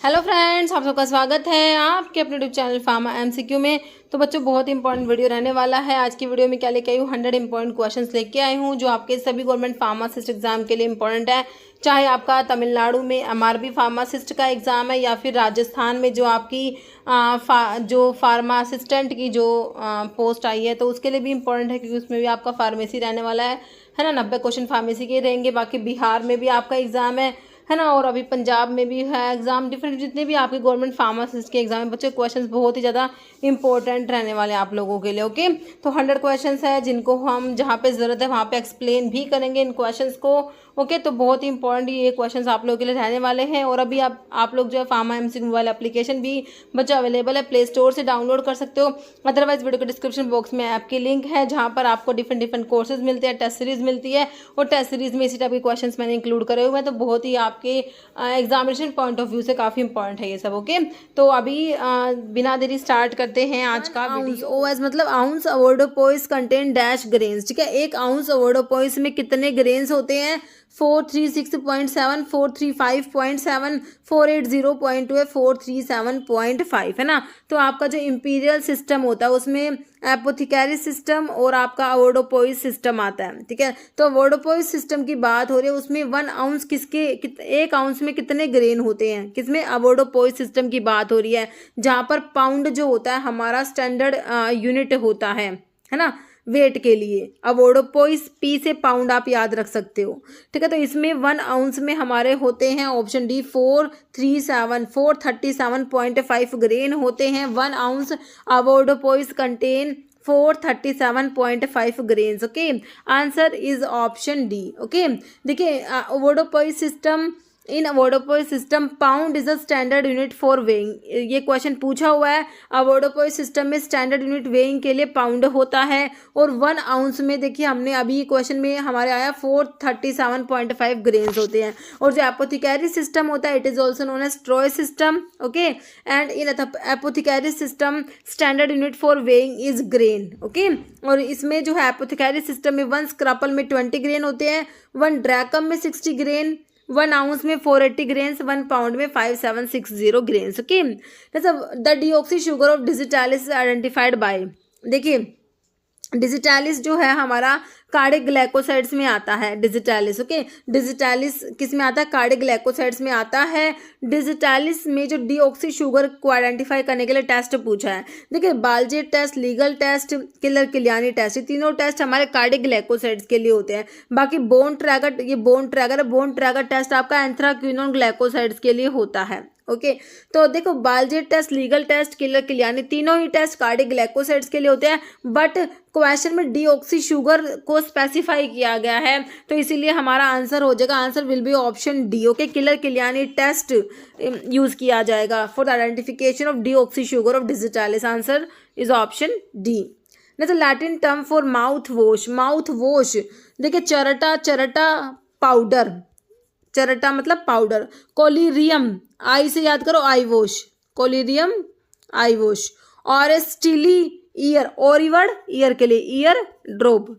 Hello friends, आप सबका स्वागत है आपके अपने यूट्यूब चैनल फार्मा एमसीक्यू में। तो बच्चों, बहुत इंपॉर्टेंट वीडियो रहने वाला है। आज की वीडियो में क्या लेके आई हूँ, 100 इंपॉर्टेंट क्वेश्चंस लेके आई हूँ जो आपके सभी गवर्नमेंट फार्मासिस्ट एग्जाम के लिए इंपॉर्टेंट है। चाहे आपका तमिलनाडु में एमआरबी फार्मासिस्ट का एग्ज़ाम है या फिर राजस्थान में जो आपकी जो फार्मा असिस्टेंट की जो पोस्ट आई है, तो उसके लिए भी इंपॉर्टेंट है क्योंकि उसमें भी आपका फार्मेसी रहने वाला है ना। 90 क्वेश्चन फार्मेसी के रहेंगे। बाकी बिहार में भी आपका एग्ज़ाम है ना, और अभी पंजाब में भी है एग्जाम। डिफरेंट जितने भी आपके गवर्नमेंट फार्मासिस्ट के एग्जाम में बच्चे क्वेश्चंस बहुत ही ज़्यादा इंपॉर्टेंट रहने वाले हैं आप लोगों के लिए। ओके, तो 100 क्वेश्चंस है जिनको हम जहाँ पे ज़रूरत है वहाँ पे एक्सप्लेन भी करेंगे इन क्वेश्चंस को। ओके, तो बहुत ही इंपॉर्टेंट ये क्वेश्चंस आप लोगों के लिए रहने वाले हैं। और अभी आप लोग जो है फार्मा एमसीक्यू मोबाइल एप्लीकेशन भी बच्चा अवेलेबल है, प्ले स्टोर से डाउनलोड कर सकते हो। अदरवाइज वीडियो के डिस्क्रिप्शन बॉक्स में ऐप की लिंक है जहाँ पर आपको डिफरेंट कोर्सेज मिलते हैं, टेस्ट सीरीज मिलती है, और टेस्ट सीरीज में इसी टाइप के क्वेश्चन मैंने इंक्लूड करे हुए हैं। तो बहुत ही आपके एग्जामिनेशन पॉइंट ऑफ व्यू से काफ़ी इंपॉर्टेंट है ये सब। ओके, तो अभी बिना देरी स्टार्ट करते हैं आज का वीडियो। ओएस मतलब ounce avoirdupois contain dash grains. ठीक है, एक आउंस अवोर्डोपोइस में कितने ग्रेन्स होते हैं? 436.7, 435.7, 480.2 है, 437.5 है ना। तो आपका जो इंपीरियल सिस्टम होता है उसमें एपोथिकरी सिस्टम और आपका अवोर्डोपोइस सिस्टम आता है। ठीक है, तो अवोर्डोपोइस सिस्टम की बात हो रही है, उसमें 1 आउंस एक आउंस में कितने ग्रेन होते हैं? किसमें? अवोर्डोपोइस सिस्टम की बात हो रही है, जहाँ पर पाउंड जो होता है हमारा स्टैंडर्ड यूनिट होता है ना, वेट के लिए। अवोर्डोपोइस पी से पाउंड आप याद रख सकते हो। ठीक है, तो इसमें 1 आउंस में हमारे होते हैं ऑप्शन डी 437.5 ग्रेन होते हैं। 1 ounce avoirdupois contain 437.5 grains. Okay, answer is option D. Okay, देखिए avoirdupois system, in avoirdupois system pound is a standard unit for weighing. ये क्वेश्चन पूछा हुआ है। अवोर्डोपोइस सिस्टम में स्टैंडर्ड यूनिट वेइंग के लिए पाउंड होता है। और 1 आउंस में देखिए हमने अभी क्वेश्चन में हमारे आया 437.5 ग्रेन्स होते हैं। और जो एपोथिकरी सिस्टम होता है it is also known as troy system. Okay, and in apothecary system standard unit for weighing is grain. Okay, और इसमें जो है एपोथिकरी सिस्टम में 1 स्क्रैपल में 20 ग्रेन होते हैं, 1 ड्रैकम में 60 ग्रेन, 1 आउंस में 480 ग्रेन्स, 1 पाउंड में 5760 grains. Okay, the deoxy sugar of digitalis identified by. देखिए डिजिटालिस जो है हमारा कार्डिक ग्लाइकोसाइड्स में आता है। डिजिटालिस, ओके, डिजिटालिस किस में आता है? कार्डिक ग्लाइकोसाइड्स में आता है। डिजिटालिस में जो डीऑक्सी शुगर को आइडेंटिफाई करने के लिए टेस्ट पूछा है। देखिए Baljet test, legal test, Keller Kiliani test, ये तीनों टेस्ट हमारे कार्डिक ग्लाइकोसाइड्स के लिए होते हैं। बाकी बोन ट्रैगर, ये बोन ट्रैगर टेस्ट आपका एंथ्राक्विनोन ग्लाइकोसाइड्स के लिए होता है। ओके, तो देखो Baljet test, legal test, Keller Kiliani, तीनों ही टेस्ट कार्डिक ग्लाइकोसाइड्स के लिए होते हैं। बट क्वेश्चन में डीऑक्सी शुगर को स्पेसिफाई किया गया है, तो इसीलिए हमारा आंसर हो जाएगा, answer will be option D. Okay, Keller Kiliani test use किया जाएगा for the identification of deoxy sugar of digitalis. Answer is option D. नहीं तो Latin term for mouth wash. Mouth wash देखिए चरटा पाउडर, चरटा मतलब powder. कोलिरियम, आई से याद करो, आई wash, collyrium eye wash. ऑरेस्टिली year, ओरिवर्ड year के लिए, ईयर ड्रॉप।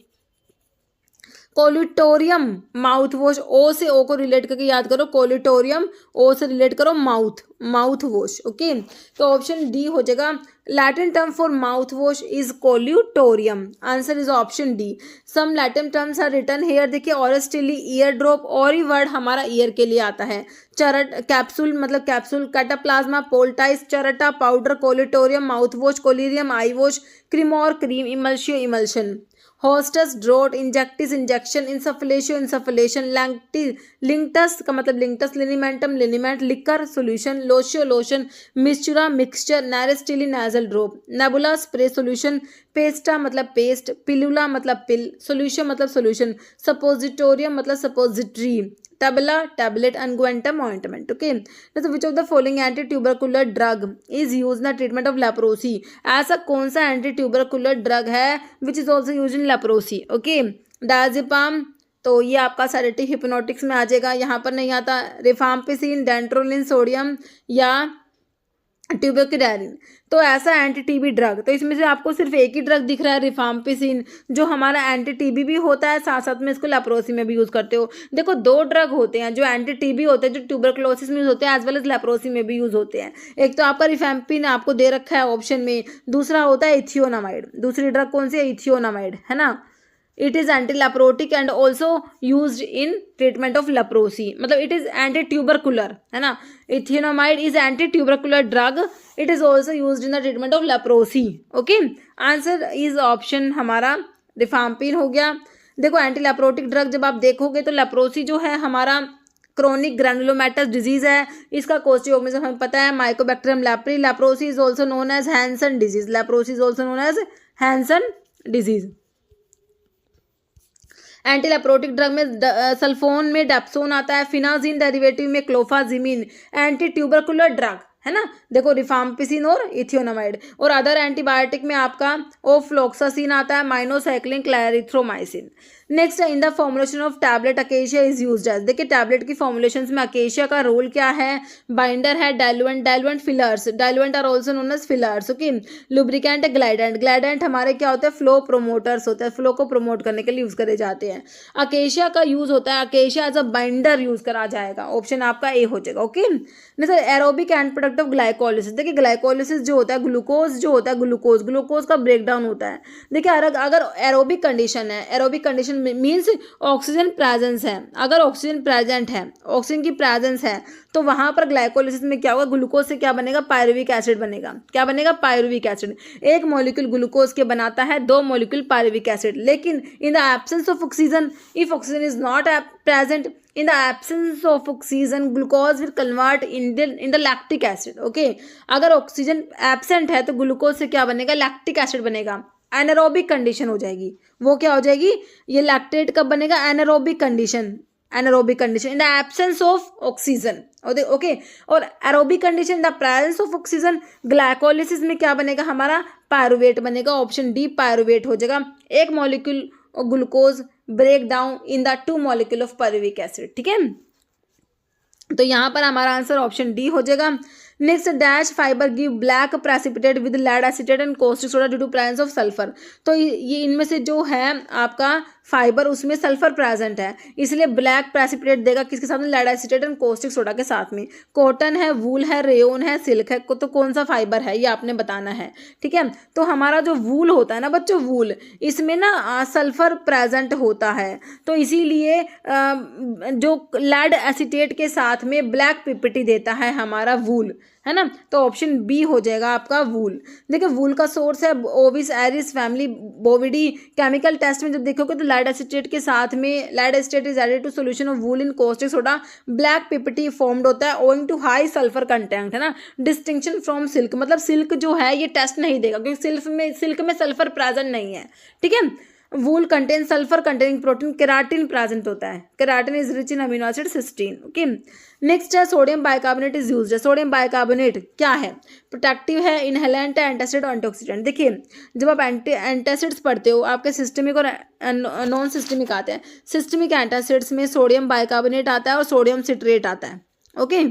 कोलिटोरियम माउथ वॉश, ओ से ओ को रिलेट करके याद करो, कोलिटोरियम, ओ से रिलेट करो माउथ वॉश। ओके, तो ऑप्शन डी हो जाएगा। Latin term for mouth wash is collutorium. Answer is option D. Some Latin terms are written here. देखिए ऑरेस्टिली ईयर ड्रॉप, और ही वर्ड हमारा ईयर के लिए आता है। चरट कैप्सूल मतलब capsule, cataplasma, poultice, charta powder, collutorium mouth wash, collyrium eye wash, cremor cream, emulsio emulsion. Haustus draught, injectio injection, insufflatio insufflation, linctus का मतलब linctus, linimentum liniment, liquor solution, lotio lotion, mixtura mixture, naristillae nasal drop, nebula spray solution, pasta मतलब paste, पिलुला मतलब पिल, solution मतलब solution, सपोजिटोरियम मतलब suppository, टैबला tablet, अनगुएंटम ointment. Okay, तो विच of the following anti tubercular drug is use in the treatment of leprosy. ऐसा कौन सा anti tubercular drug है विच is also use in leprosy? Okay, diazepam, तो ये आपका सैरेटिक हिप्नोटिक्स में आ जाएगा, यहाँ पर नहीं आता। रिफाम्पिसिन, डेंट्रोलिन सोडियम या ट्यूबरक्युलिन, तो ऐसा एंटी टीबी ड्रग, तो इसमें से आपको सिर्फ एक ही ड्रग दिख रहा है रिफाम्पिसिन, जो हमारा एंटी टीबी भी होता है, साथ साथ में इसको लेप्रोसी में भी यूज़ करते हो। देखो दो ड्रग होते हैं जो एंटी टीबी होते हैं, जो ट्यूबरक्लोसिस में यूज़ होते हैं, एज वेल एज लेप्रोसी में भी यूज़ होते हैं। एक तो आपका रिफैम्पिन आपको दे रखा है ऑप्शन में, दूसरा होता है इथियोनामाइड। दूसरी ड्रग कौन सी है? इथियोनामाइड, है ना। It is anti leprotic and also use in treatment of leprosy, मतलब इट इज़ एंटी ट्यूबरकुलर, है ना। Ethionamide is anti tubercular drug, it is also use in the treatment of leprosy. Okay, answer is option हमारा rifampin हो गया। देखो anti leprotic drug जब आप देखोगे तो लेप्रोसी जो है हमारा क्रोनिक ग्रैनुलोमेटस डिजीज है, इसका कॉस्टिक ऑर्गेनिज्म हमें पता है mycobacterium leprae. Leprosy is also known as Hansen disease, leprosy is also known as Hansen disease. Anti leprotic drug में सल्फोन में डेप्सोन आता है, फिनाजिन डेरिवेटिव में क्लोफाजिमिन। एंटी ट्यूबरकुलर ड्रग, है ना, देखो रिफाम्पिसिन और इथियोनामाइड। और अदर एंटीबायोटिक में आपका ओफ्लोक्सासिन आता है, minocycline, clarithromycin. Next, in the formulation of tablet acacia is used as, देखिए टैबलेट की फॉर्मुलेशन में अकेशिया का रोल क्या है? बाइंडर है, diluent, diluent fillers, diluent are also known as fillers. Okay, lubricant, glidant, glidant हमारे क्या होते हैं? फ्लो प्रोमोटर्स होते हैं, फ्लो को प्रमोट करने के लिए यूज करे जाते हैं। अकेशिया का यूज होता है, acacia as a binder use करा जाएगा, ऑप्शन आपका ए हो जाएगा। Okay, sir aerobic and product of glycolysis, देखिए ग्लाइकोलिसिस जो होता है ग्लूकोज जो होता है, ग्लूकोज का ब्रेकडाउन होता है। देखिए अगर एरोबिक कंडीशन है, aerobic condition means oxygen presence है, अगर ऑक्सीजन प्रेजेंट है, ऑक्सीजन की प्रेजेंस है, तो वहां पर ग्लाइकोलिसिस में क्या होगा? ग्लूकोज से क्या बनेगा? पायरुविक एसिड बनेगा। क्या बनेगा? Pyruvic acid. एक मॉलिक्यूल ग्लूकोज के बनाता है, दो मॉलिक्यूल पायरुविक एसिड। लेकिन इन the absence of oxygen, if oxygen is not present, in the absence of oxygen glucose will convert in the lactic acid। okay, अगर ऑक्सीजन एब्सेंट है तो glucose से क्या बनेगा? लैक्टिक एसिड बनेगा, एनारोबिक कंडीशन हो जाएगी। वो क्या हो जाएगी? ये लैक्टेट कब बनेगा? Anaerobic condition, anaerobic condition in the absence of oxygen. Okay, और aerobic condition in the presence of oxygen, glycolysis में क्या बनेगा हमारा? पायरुवेट बनेगा, ऑप्शन डी पायरुवेट हो जाएगा। एक molecule glucose break down in the two molecule of pyruvic acid, ठीक है। तो यहाँ पर हमारा आंसर ऑप्शन डी हो जाएगा। Next, dash fibre give black precipitate with lead acetate and caustic soda due to presence of sulphur, तो ये इनमें से जो है आपका फाइबर उसमें सल्फर प्रेजेंट है, इसलिए ब्लैक प्रेसिपिटेट देगा किसके साथ में? Lead acetate and caustic soda के साथ में। कॉटन है, वूल है, रेयोन है, सिल्क है, तो कौन सा फाइबर है ये आपने बताना है, ठीक है। तो हमारा जो वूल होता है ना बच्चों, वूल, इसमें ना सल्फर प्रेजेंट होता है, तो इसीलिए जो लेड एसीटेट के साथ में ब्लैक पिपिटी देता है हमारा वूल, है ना। तो ऑप्शन बी हो जाएगा आपका वूल। देखिए वूल का सोर्स है Ovis aries family Bovidae. Chemical test में जब देखोगे तो लेड एसीटेट के साथ में lead acetate is added to solution of wool in caustic soda, black पिपिटी फॉर्म्ड होता है owing to high sulphur content, है ना। डिस्टिंक्शन फ्रॉम सिल्क, मतलब सिल्क जो है ये टेस्ट नहीं देगा क्योंकि सिल्क में सल्फर प्रेजेंट नहीं है, ठीक है। Wool contain sulphur containing protein keratin present होता है, keratin is rich in amino acid cysteine. Okay, next है सोडियम बाइकार्बोनेट इज यूज्ड है। सोडियम बाइकार्बोनेट क्या है? प्रोटेक्टिव है, इनहेलेंट है, एंटासिड और एंटीऑक्सीडेंट। देखिए जब आप एंटासिड्स पढ़ते हो आपके सिस्टमिक और नॉन सिस्टमिक आते हैं। सिस्टमिक एंटासिड्स में सोडियम बाइकार्बोनेट आता है और सोडियम सिट्रेट आता है। ओके,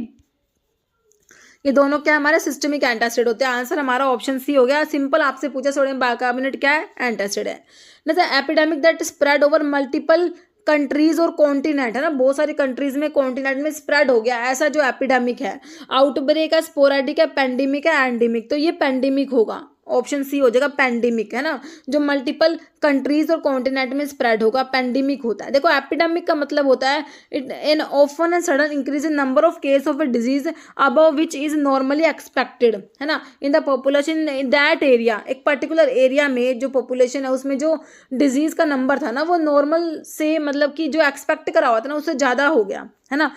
ये दोनों क्या हमारे सिस्टमिक एंटासिड होते हैं। आंसर हमारा ऑप्शन सी हो गया। सिंपल आपसे पूछा सोडियम बाइकार्बोनेट क्या है? एंटासिड है। जैसे epidemic that spread over multiple countries और कॉन्टिनेंट, है ना, बहुत सारी कंट्रीज में कॉन्टिनेंट में स्प्रेड हो गया, ऐसा जो एपिडेमिक है। आउटब्रेक है, स्पोराडिक है, पेंडेमिक है, एंडेमिक, तो ये पेंडेमिक होगा, ऑप्शन सी हो जाएगा पेंडेमिक, है ना। जो मल्टीपल कंट्रीज और कॉन्टिनेंट में स्प्रेड होगा पेंडेमिक होता है। देखो एपिडेमिक का मतलब होता है it an often and sudden increase in number of case of a disease above which is normally expected, है ना, in the population in that area. एक पर्टिकुलर एरिया में जो पॉपुलेशन है उसमें जो डिजीज का नंबर था ना वो नॉर्मल से मतलब कि जो एक्सपेक्ट करा हुआ था ना उससे ज़्यादा हो गया, है ना।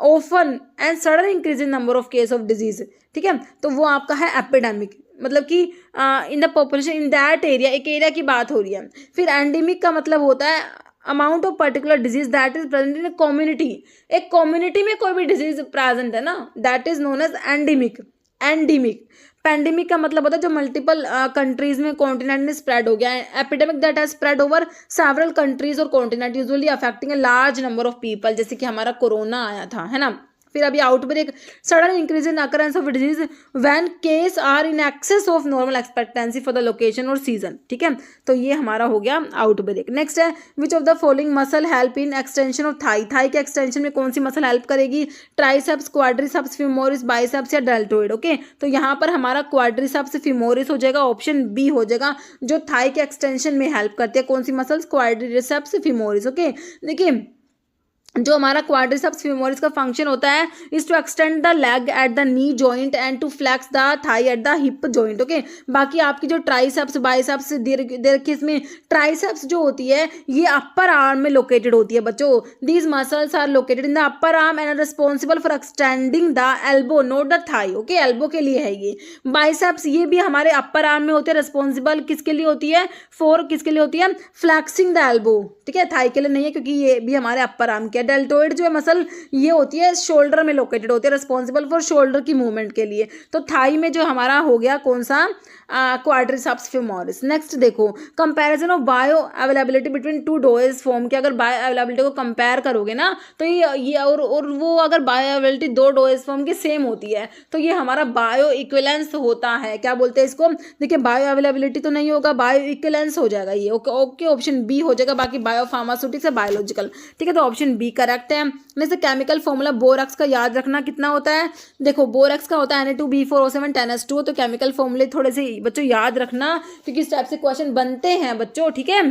Often and sudden increase in number of case of disease, ठीक है, तो वो आपका है एपिडेमिक, मतलब कि इन the population in that area, एक एरिया की बात हो रही है। फिर एंडेमिक का मतलब होता है amount of particular disease that is present in a community. एक कम्युनिटी में कोई भी डिजीज प्रेजेंट है ना, that is known as endemic. Endemic pandemic का मतलब होता है जो मल्टीपल कंट्रीज में कॉन्टिनेंट में स्प्रेड हो गया है। Epidemic that has spread over several countries और continent usually affecting a large number of people, जैसे कि हमारा कोरोना आया था, है ना। फिर अभी outbreak, sudden increase in occurrence of disease when case are in excess of normal expectancy for the location और सीजन, ठीक है। तो ये हमारा हो गया आउटब्रेक। नेक्स्ट है which of the following muscle help in extension of thigh, thigh के एक्सटेंशन में कौन सी मसल हेल्प करेगी, ट्राइसेप्स, क्वाड्रिसेप्स, फिमोरिस, बाइसेप्स या डेल्टोइड, ओके। तो यहाँ पर हमारा क्वाड्रिसेप्स फिमोरिस हो जाएगा, ऑप्शन बी हो जाएगा, जो थाई के एक्सटेंशन में हेल्प करती है कौन सी मसल्स, क्वाड्रिसेप्स फिमोरिस, ओके। देखिए जो हमारा क्वाड्रिसेप्स फिमोरिस का फंक्शन होता है is to extend the leg at the knee joint and to flex the thigh at the hip joint, okay. बाकी आपकी जो ट्राइसेप्स बाइसेप्स देखिए इसमें ट्राइसेप्स जो होती है ये अपर आर्म में लोकेटेड होती है बच्चों, these muscles are located in the upper arm and are responsible for extending the elbow, not the thigh, okay. Elbow के लिए है ये। बाइसेप्स ये भी हमारे अपर आर्म में होते हैं, रिस्पॉन्सिबल किसके लिए होती है, फॉर किसके लिए होती है, फ्लैक्सिंग द एल्बो, ठीक है, थाई के लिए नहीं है क्योंकि ये भी हमारे अपर आर्म के। डेल्टोइड जो है मसल ये होती है शोल्डर में लोकेटेड होती है, रिस्पॉन्सिबल फॉर शोल्डर की मूवमेंट के लिए। तो थाई में जो हमारा हो गया कौन सा, क्वाड्रिसेप्स फिमोरिस। नेक्स्ट देखो comparison of bioavailability between two dosage form के, अगर बायो अवेलेबिलिटी को कंपेयर करोगे ना तो ये और वो अगर बायो अवेलेबिलिटी दो डोएज फॉर्म की सेम होती है तो ये हमारा बायो इक्विवेलेंस होता है। क्या बोलते हैं इसको, देखिए बायो अवेलेबिलिटी तो नहीं होगा, बायो इक्विवेलेंस हो जाएगा ये, ओके ओके, ऑप्शन बी हो जाएगा। बाकी बायो फार्मास्यूटिक्स है बायोलॉजिकल, ठीक है, तो ऑप्शन बी करेक्ट है। जैसे केमिकल फॉर्मूला बोरॉक्स का याद रखना कितना होता है, देखो बोरॉक्स का होता है Na2B4O7 10S2, तो केमिकल फॉर्मूले थोड़े से बच्चों याद रखना क्योंकि इस टाइप से क्वेश्चन बनते हैं बच्चों, ठीक है।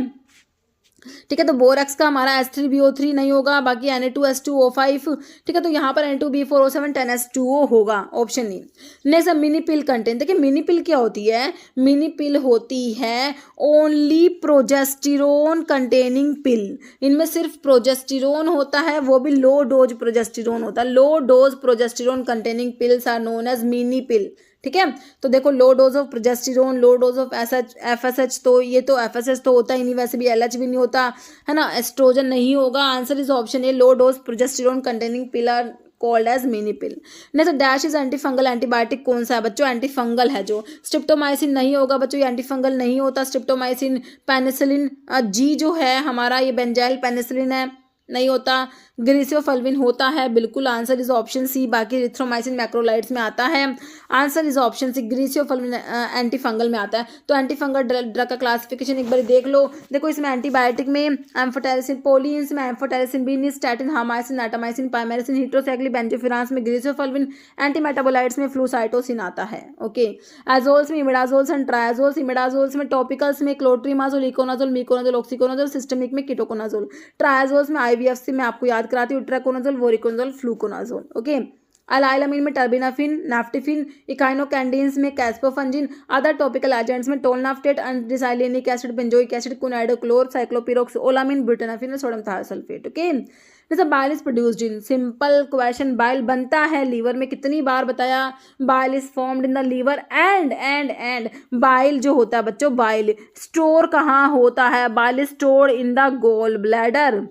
ठीक है, तो बोरॉक्स का हमारा H3BO3 नहीं होगा, बाकी Na2S2O5, ठीक है, तो यहाँ पर Na2B4O7 10S2O होगा, ऑप्शन ई। नेक्स्ट मिनी पिल कंटेंट, देखिए मिनी पिल क्या होती है, मिनी पिल होती है ओनली प्रोजेस्टेरोन कंटेनिंग पिल, इनमें सिर्फ प्रोजेस्टेरोन होता है, वो भी लो डोज प्रोजेस्टेरोन होता है, low dose progesterone containing pills are known as mini pill, ठीक है। तो देखो low dose of progesterone, low dose of FSH, तो ये तो FSH तो होता ही नहीं, वैसे भी LH भी नहीं होता है ना, एस्ट्रोजन नहीं होगा, answer is option A, low dose progesterone containing pill are called as mini pill. Next dash is anti fungal antibiotic कौन सा है बच्चों, एंटी फंगल है जो, स्ट्रिप्टोमाइसिन नहीं होगा बच्चों, ये एंटी फंगल नहीं होता, स्ट्रिप्टोमाइसिन, पेनिसिलिन जी जो है हमारा ये बेंजाइल पेनिसिलिन है, नहीं होता, ग्रीसियोफल्विन होता है, बिल्कुल आंसर इज ऑप्शन सी, बाकी इरिथ्रोमाइसिन मैक्रोलाइड्स में आता है, answer is option C, griseofulvin anti fungal में आता है। तो एंटी फंगल ड्रग का क्लासिफिकेशन एक बार देख लो, देखो इसमें एंटीबायोटिक में एम्फोटेरिसिन, पोलियंस में एम्फोटेरिसिन बी, निस्टैटिन, हामाइसिन, नाटामाइसिन, पाइमेरिसिन, हिट्रोसाइक्लिन, बेंजोफिरांस में ग्रीसियोफल्विन, एंटी मेटाबोलाइट्स में फ्लूसाइटोसिन आता है, ओके। एजोल्स में इमिडाजोल्स एंड ट्रायाजोल्स, इमिडाजोल्स में टॉपिकल्स में clotrimazole, econazole, miconazole, oxiconazole, systemic में कीटोकोनाजोल, ट्रायाजोल्स में IVFC में आपको याद कराती हूँ ट्राकोनाजोल, वोरिकोनाजोल, फ्लूकोनाजोल, ओके। अलाइलामिन में टर्बिनाफिन, नाफ्टिफिन, इकाइनोकैंडीन्स में कैस्पोफंजिन, अदर टॉपिकल एजेंट्स में tolnaftate, एंटीसाइलिनिक acid, benzoic acid, quiniodochlor, ciclopirox, olamine, butenafine, sodium thiosulphate, okay. जैसे bile is produced in, simple question, bile बनता है लीवर में, कितनी बार बताया, bile is formed in the liver and bile जो होता है बच्चों, बाइल स्टोर कहाँ होता है, bile is store in the gall bladder,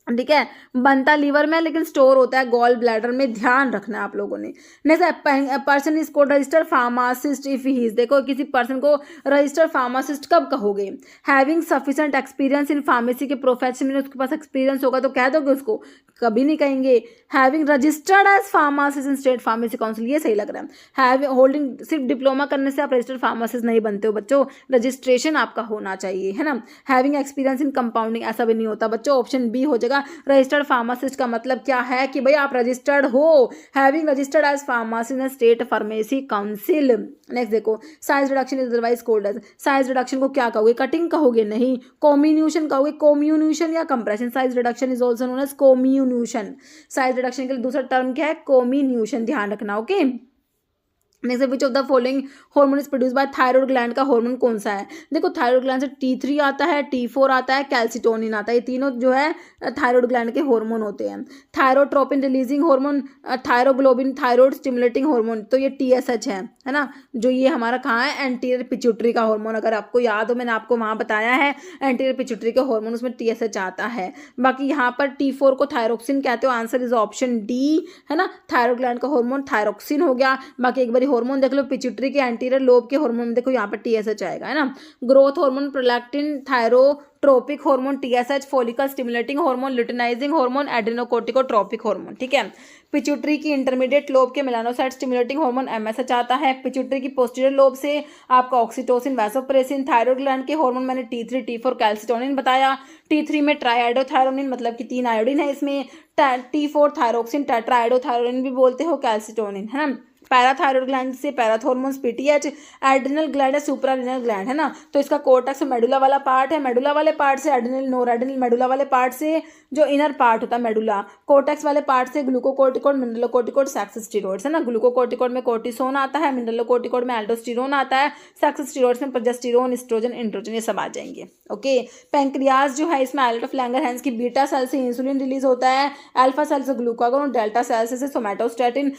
ठीक है, बनता लीवर में लेकिन स्टोर होता है गॉल ब्लैडर में, ध्यान रखना है आप लोगों ने। Next person is cold registered pharmacist if he is, देखो किसी पर्सन को रजिस्टर्ड फार्मासिस्ट कब कहोगे, having sufficient experience in pharmacy के प्रोफेशन में, उसके पास एक्सपीरियंस होगा तो कह दोगे उसको, कभी नहीं कहेंगे। Having registered as pharmacist in state pharmacy council, ये सही लग रहा है। हैविंग होल्डिंग, सिर्फ डिप्लोमा करने से आप रजिस्टर्ड फार्मासिस्ट नहीं बनते हो बच्चों, रजिस्ट्रेशन आपका होना चाहिए, है ना। हैविंग एक्सपीरियंस इन कंपाउंडिंग, ऐसा भी नहीं होता बच्चों, ऑप्शन बी हो जाएगा। रजिस्टर्ड फार्मासिस्ट का मतलब क्या है कि भाई आप रजिस्टर्ड हो, having registered as pharmacist in state pharmacy council. Next देखो size reduction is otherwise called as, size reduction को क्या कहोगे, कटिंग कहोगे, नहीं, कॉम्यून्यूशन कहोगे, कॉम्यून्यूशन या compression, size reduction is also known as comminution, size reduction के लिए दूसरा टर्म क्या है, कॉम्यून्यूशन, ध्यान रखना, okay. Next which of the following hormone is produce by thyroid gland का हार्मोन कौन सा है, देखो थायराइड ग्लैंड से T3 आता है, T4 आता है, कैल्सिटोनिन आता है, ये तीनों जो है थायराइड ग्लैंड के हार्मोन होते हैं। Thyrotropin releasing hormone, thyroglobulin, thyroid stimulating hormone, तो ये TSH है ना, जो ये हमारा कहाँ है, एंटीरियर पिट्यूटरी का हार्मोन, अगर आपको याद हो मैंने आपको वहाँ बताया है एंटीरियर पिट्यूटरी का हार्मोन, उसमें TSH आता है। बाकी यहाँ पर T4 को थायरोक्सिन कहते हो, आंसर इज ऑप्शन डी, है ना, थायराइड ग्लैंड का हार्मोन थायरोक्सिन हो गया। बाकी एक बार हार्मोन देख लो, पिट्यूटरी के एंटीरियर लोब के हार्मोन में देखो यहाँ पर TSH आएगा, है ना। Growth hormone, prolactin, thyrotropic hormone, TSH, follicle stimulating hormone, luteinizing hormone, adrenocorticotropic hormone, ठीक है। पिट्यूटरी की इंटरमीडिएट लोब के मेलानोसाइट स्टिमुलेटिंग हार्मोन MSH आता है। पिट्यूटरी की पोस्टीरियर लोब से आपका ऑक्सीटोसिन, वैसोप्रेसिन। थायराइड ग्लैंड के हार्मोन मैंने T3, T4, कैल्सिटोनिन बताया। T3 में ट्राइआइडोथायरोनिन, मतलब कि 3 आयोडीन है इसमें। T4 थायरोक्सिन, टेट्राआइडोथायरोनिन भी बोलते हो, कैल्सिटोनिन, है ना। पैराथायरॉइड ग्लैंड से पैराथॉर्मोन्स, PTH। एड्रिनल ग्लैंड है, सुप्रारिनल ग्लैंड, है ना। तो इसका कोर्टेक्स मेडुला वाला पार्ट है, मेडुला वाले पार्ट से एड्रिनल, नोरेड्रिनल, मेडुला वाले पार्ट से जो इनर पार्ट होता है मेडुला, कोर्टेक्स वाले पार्ट से ग्लूकोकोर्टिकोइड, मिनरलोकोर्टिकोइड, सेक्स स्टीरॉइड्स, है ना। ग्लूकोकोर्टिकोइड में कोर्टिसोन आता है, मिनरलोकोर्टिकोइड में एल्डोस्टेरोन आता है, सेक्स स्टीरॉइड्स में प्रोजेस्टेरोन, एस्ट्रोजन, एंड्रोजन, ये सब आ जाएंगे, ओके। पैंक्रियाज जो है इसमें आइलेट ऑफ लैंगरहैंस की बीटा सेल से इंसुलिन रिलीज होता है, अल्फा सेल से ग्लूकागोन, डेल्टा सेल से सोमैटोस्टैटिन,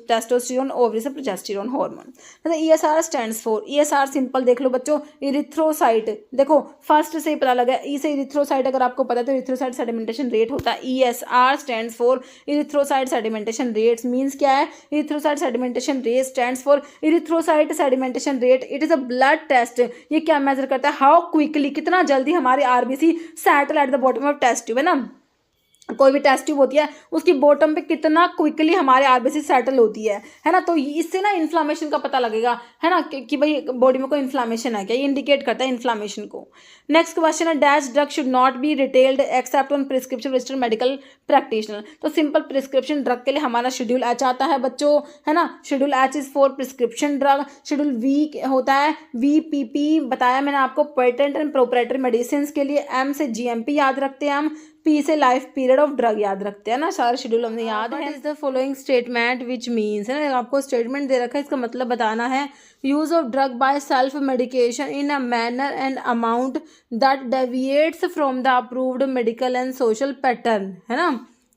टेस्टोस्टेरोन, ओवरी से progesterone hormone. ESR stands for, ESR simple देख लो बच्चों, इरिथ्रोसाइट। देखो फर्स्ट से ही पता लगा, ई से इरिथ्रोसाइट अगर आपको पता है तो इरिथ्रोसाइट सेडिमेंटेशन रेट होता है। ESR stands for erythrocyte sedimentation rates, means क्या है, erythrocyte sedimentation rate stands for erythrocyte sedimentation rate. It is a blood test. ये क्या मेजर करता है, हाउ क्विकली, कितना जल्दी हमारे RBC settle at the bottom of test tube, है ना। कोई भी टेस्ट ट्यूब होती है उसकी बॉटम पे कितना क्विकली हमारे RBC सेटल होती है ना। तो इससे ना इन्फ्लामेशन का पता लगेगा, है ना, कि भाई बॉडी में कोई इन्फ्लामेशन है क्या, ये इंडिकेट करता है इन्फ्लामेशन को। नेक्स्ट क्वेश्चन है, dash drug should not be retailed except on prescription registered medical practitioner. तो सिंपल प्रिस्क्रिप्शन ड्रग के लिए हमारा शेड्यूल H आता है बच्चों, है ना। Schedule H is for prescription drug. Schedule V होता है, VPP बताया मैंने आपको, पेटेंट एंड प्रोप्राइटरी मेडिसिन के लिए। M से GMP याद रखते हैं हम, P से लाइफ पीरियड ऑफ ड्रग याद रखते हैं ना, सारे शेड्यूल हमने याद है। Is the following statement which means, है ना, आपको स्टेटमेंट दे रखा है, इसका मतलब बताना है। Use of drug by self medication in a manner and amount that deviates from the approved medical and social pattern, है ना।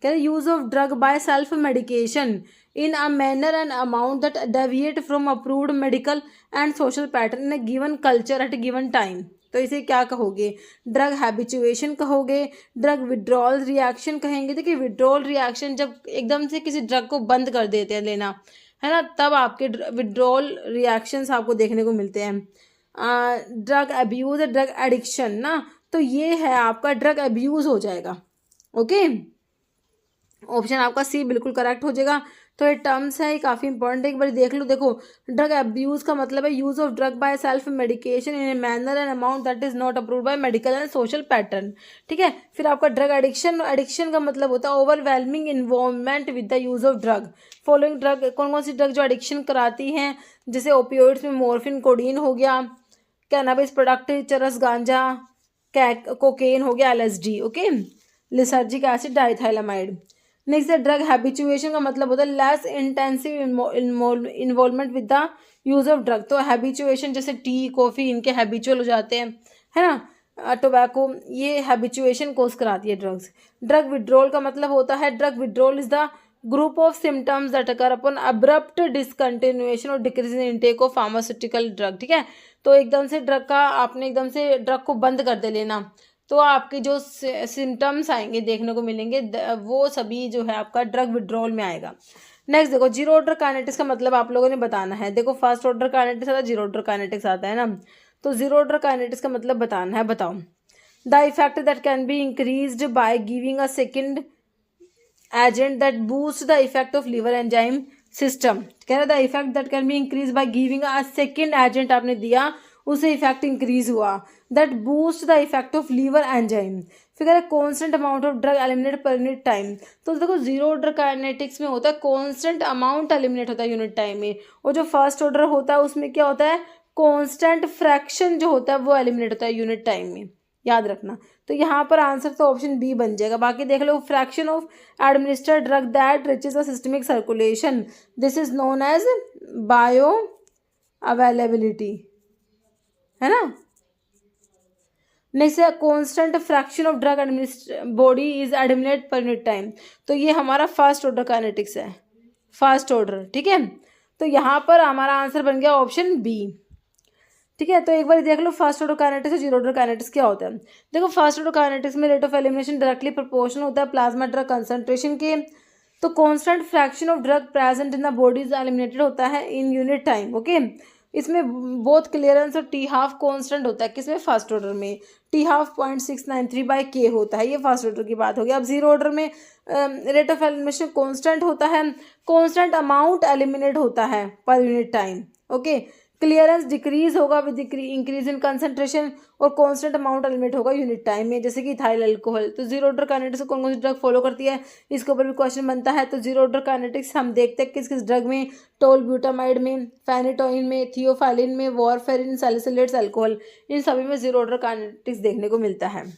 कह रहे use of drug by self medication in a manner and amount that deviate from approved medical and social pattern in a given culture at a given time। तो इसे क्या कहोगे, drug habituation कहोगे, drug withdrawal reaction कहेंगे। देखिए withdrawal reaction जब एकदम से किसी ड्रग को बंद कर देते हैं लेना, है ना, तब आपके विड्रॉल रिएक्शंस आपको देखने को मिलते हैं। ड्रग अब्यूज, ड्रग एडिक्शन ना, तो ये है आपका ड्रग अब्यूज हो जाएगा, ओके। ऑप्शन आपका C बिल्कुल करेक्ट हो जाएगा। तो ये टर्म्स है, ये काफ़ी इंपॉर्टेंट है, एक बार देख लो। देखो ड्रग अब्यूज का मतलब है use of drug by self medication in a manner and amount that is not approved by medical and social pattern, ठीक है। फिर आपका ड्रग एडिक्शन, एडिक्शन का मतलब होता है overwhelming involvement with the use of drug. Following drug, कौन कौन सी ड्रग जो एडिक्शन कराती हैं, जैसे ओपियोइड्स में मॉर्फिन, कोडीन हो गया, कैनाबिस प्रोडक्ट, चरस, गांजा, कोकेन हो गया, LSD, okay, lysergic acid, diethylamide. Next है ड्रग हैबिचुएशन का मतलब होता है less intensive involvement with the use of drug. तो हैबिचुएशन जैसे टी, कॉफ़ी, इनके हैबिचुअल हो जाते हैं, है ना, टोबैको, ये हैबिचुएशन कोज कराती है ड्रग्स। ड्रग विड्रॉल का मतलब होता है, drug withdrawal is the group of symptoms that occur upon abrupt discontinuation और decrease in intake of pharmaceutical drug, ठीक है। तो एकदम से ड्रग का, आपने एकदम से ड्रग को बंद कर दे लेना, तो आपके जो सिम्टम्स आएंगे देखने को मिलेंगे, वो सभी जो है आपका ड्रग विड्रॉल में आएगा। नेक्स्ट देखो जीरो ऑर्डर काइनेटिक्स का मतलब आप लोगों ने बताना है। देखो फर्स्ट ऑर्डर काइनेटिक्स आता है, जीरो ऑर्डर काइनेटिक्स आता है ना। तो जीरो ऑर्डर काइनेटिक्स का मतलब बताना है, बताओ। The effect that can be increased by giving a second agent that boost the effect of liver enzyme system. कह रहा the effect that can be increase by giving a second agent आपने दिया, उससे इफेक्ट इंक्रीज हुआ, that boost the effect of liver enzyme. फिर कह रहा है constant amount of drug eliminate per unit time. तो देखो जीरो ऑर्डर काइनेटिक्स में होता है कॉन्स्टेंट अमाउंट एलिमिनेट होता है यूनिट टाइम में, और जो फर्स्ट ऑर्डर होता है उसमें क्या होता है, कॉन्स्टेंट फ्रैक्शन जो होता है वो एलिमिनेट होता है यूनिट टाइम में, याद रखना। तो यहाँ पर आंसर तो ऑप्शन B बन जाएगा। बाकी देख लो, fraction of administered drug that reaches the systemic circulation, this is known as bioavailability, है ना। नेक्स्ट है constant fraction of drug body is eliminated per unit time. तो ये हमारा फर्स्ट ऑर्डर काइनेटिक्स है, फर्स्ट ऑर्डर, ठीक है। तो यहाँ पर हमारा आंसर बन गया ऑप्शन B, ठीक है। तो एक बार देख लो फर्स्ट ऑर्डर काइनेटिक्स और जीरो ऑर्डर काइनेटिक्स क्या होता है। देखो फर्स्ट ऑर्डर काइनेटिक्स में rate of elimination directly proportional होता है प्लाज्मा ड्रग कंसंट्रेशन के। तो constant fraction of drug present in the body is eliminated होता है इन यूनिट टाइम। ओके, इसमें बोथ क्लियरेंस और टी हाफ कांस्टेंट होता है, किसमें, फर्स्ट ऑर्डर में। टी हाफ 0.693/K होता है, ये फर्स्ट ऑर्डर की बात होगी। अब जीरो ऑर्डर में रेट ऑफ एलिमिनेशन कांस्टेंट होता है, कांस्टेंट अमाउंट एलिमिनेट होता है पर unit time. Okay, clearance decrease होगा विद इंक्रीज इन कंसंट्रेशन और कांस्टेंट अमाउंट एलिमिनेट होगा यूनिट टाइम में, जैसे कि इथाइल अल्कोहल। तो जीरो ऑर्डर काइनेटिक्स कौन कौन सी ड्रग फॉलो करती है, इसके ऊपर भी क्वेश्चन बनता है। तो जीरो ऑर्डर काइनेटिक्स हम देखते हैं किस किस ड्रग में, टोलब्यूटामाइड में, फेनिटोइन में, थियोफाइलिन में, वॉरफेरिन, सैलिसिलेट्स, अल्कोहल, इन सभी में जीरो ऑर्डर काइनेटिक्स देखने को मिलता है।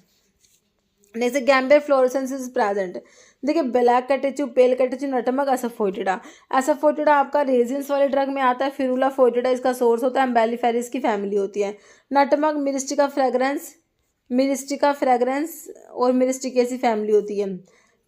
Next, gambir fluorescence is present. देखिए, black catechu, pale catechu, nutmeg, asafoetida. Asafoetida आपका रेजिन्स वाले ड्रग में आता है, फिरूला फोइटिडा इसका सोर्स होता है, एम्बेलिफेरिस की फैमिली होती है। नटमग मिरिस्टिका फ्रेग्रेंस और मिरिस्टिकेसी फैमिली होती है।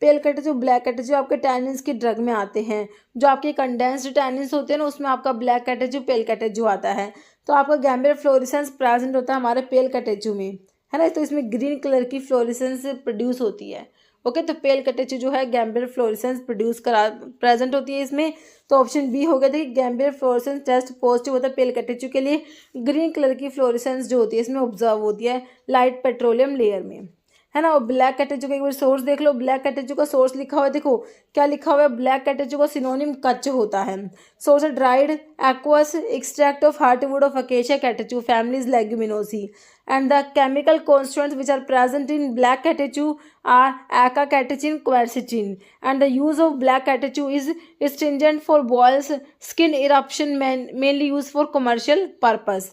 पेल कैटेचू, ब्लैक कैटेचू आपके टैनिन्स की ड्रग में आते हैं, जो आपके कंडेंस्ड टैनिन्स होते हैं ना, उसमें आपका ब्लैक कैटेचू, पेल कैटेचू आता है। तो आपका गैम्बियर फ्लोरेसेंस प्रेजेंट होता है हमारे पेल कैटेचू में, है ना। तो इसमें ग्रीन कलर की फ्लोरेसेंस प्रोड्यूस होती है। ओके, तो पेल कैटेचू जो है गैम्बियर फ्लोरेसेंस प्रेजेंट होती है इसमें। तो ऑप्शन बी हो गया। देखिए, गैम्बियर फ्लोरेसेंस टेस्ट पॉजिटिव होता है पेल कैटेचू के लिए। ग्रीन कलर की फ्लोरेसेंस जो होती है इसमें ऑब्जर्व होती है लाइट पेट्रोलियम लेयर में, है ना। और ब्लैक कैटेचू का एक बार सोर्स देख लो। ब्लैक कैटेचू का सोर्स लिखा हुआ है, देखो क्या लिखा हुआ है, ब्लैक कैटेचू का सिनोनिम कच होता है। सोर्स है dried aqueous extract of heartwood of acacia catechu, families Leguminosae, and the chemical constituents which are present in black catechu are aca-catechin, quercetin, and the use of black catechu is astringent for boils, skin eruption, mainly used for commercial purpose.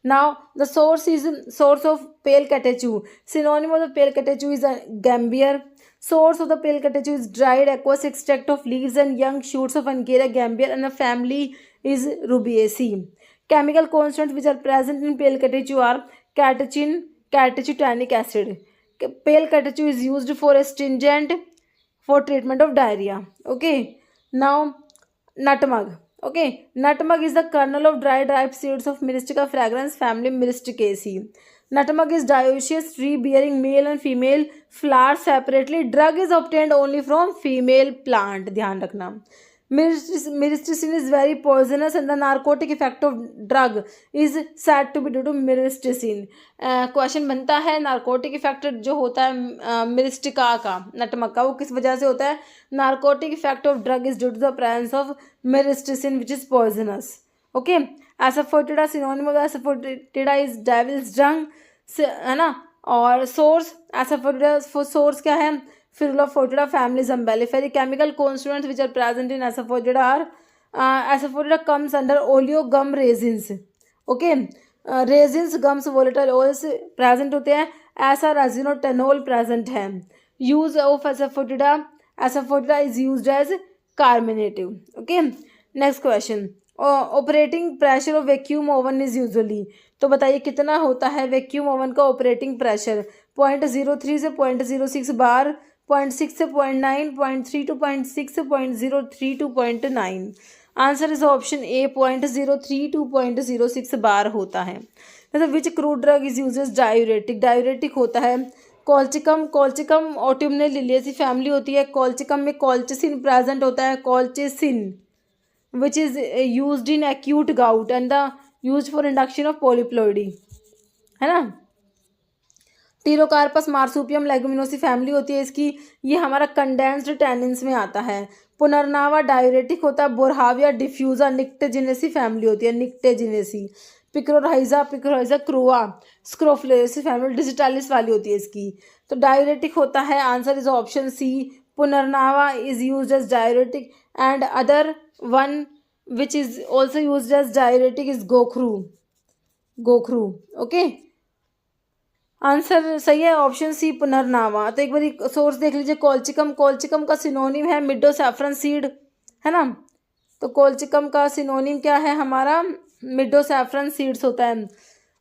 Now the source of pale catechu, synonym of the pale catechu is a gambier. Source of the pale catechu is dried aqueous extract of leaves and young shoots of Anguera gambier, and the family is Rubiaceae. Chemical constituents which are present in pale catechu are catechin, catechutanic acid. Pale catechu is used for astringent for treatment of diarrhea. Okay, now nutmeg. Okay, nutmeg is the kernel of dried ripe seeds of Myristica fragrans family, Myristicaceae. Nutmeg is dioecious tree bearing male and female flowers separately. Drug is obtained only from female plant. ध्यान रखना। Myristicin is very poisonous and the narcotic effect of drug is said to be due to myristicin. Question बनता है narcotic effect जो होता है Myristica का, नटमग का, वो किस वजह से होता है। Narcotic effect of drug is due to the presence of myristicin which is poisonous. Okay, asafoetida synonym of asafoetida is devil's dung, है ना। और सोर्स एसाफोइटिडा सोर्स क्या है, ferula foetida families umbelliferae. Chemical constituents which are present in asafoetida are asafoetida comes under oleo gum resins. Okay, resins gums volatile oils present होते हैं, ऐसा resinotannol present है। Use of asafoetida is used as carminative. Okay, next question, operating pressure of vacuum oven is usually. तो बताइए कितना होता है vacuum oven का ऑपरेटिंग प्रेशर। 0.03 से 0.06 बार, 0.6 से 0.9, 0.3 to 0.6, 0.03 to 0.9। Answer is option A 0.03 to 0.06 bar होता है। मतलब which crude drug is use as diuretic. Diuretic होता है colchicum. Colchicum autumnale liliaceae family होती है। कॉल्चिकम में कॉल्चिसिन प्रेजेंट होता है, colchicine which is used in acute gout and the used for induction of polyploidy, है ना। टीरोकार्पस मार्सूपियम लेगुमिनोसी फैमिली होती है इसकी, ये हमारा कंडेंस्ड टैनिन्स में आता है। पुनर्नावा डायूरेटिक होता है। बोरहाविया डिफ्यूजा निक्टेजिनेसी फैमिली होती है, निक्टेजिनेसी। पिक्रोराइजा क्रुआ स्क्रोफलेसी फैमिली डिजिटालिस वाली होती है इसकी। तो डायूरेटिक होता है, answer is option C. Punarnava is used as diuretic and other one which is also used as diuretic is gokhru. Okay, answer सही है ऑप्शन सी पुनर्नावा। तो एक बार सोर्स देख लीजिए, कॉल्चिकम। कॉल्चिकम का सिनोनिम है मिडोसैफरन सीड, है ना। तो कॉल्चिकम का सिनोनिम क्या है हमारा, मिडोसैफरन सीड्स होता है।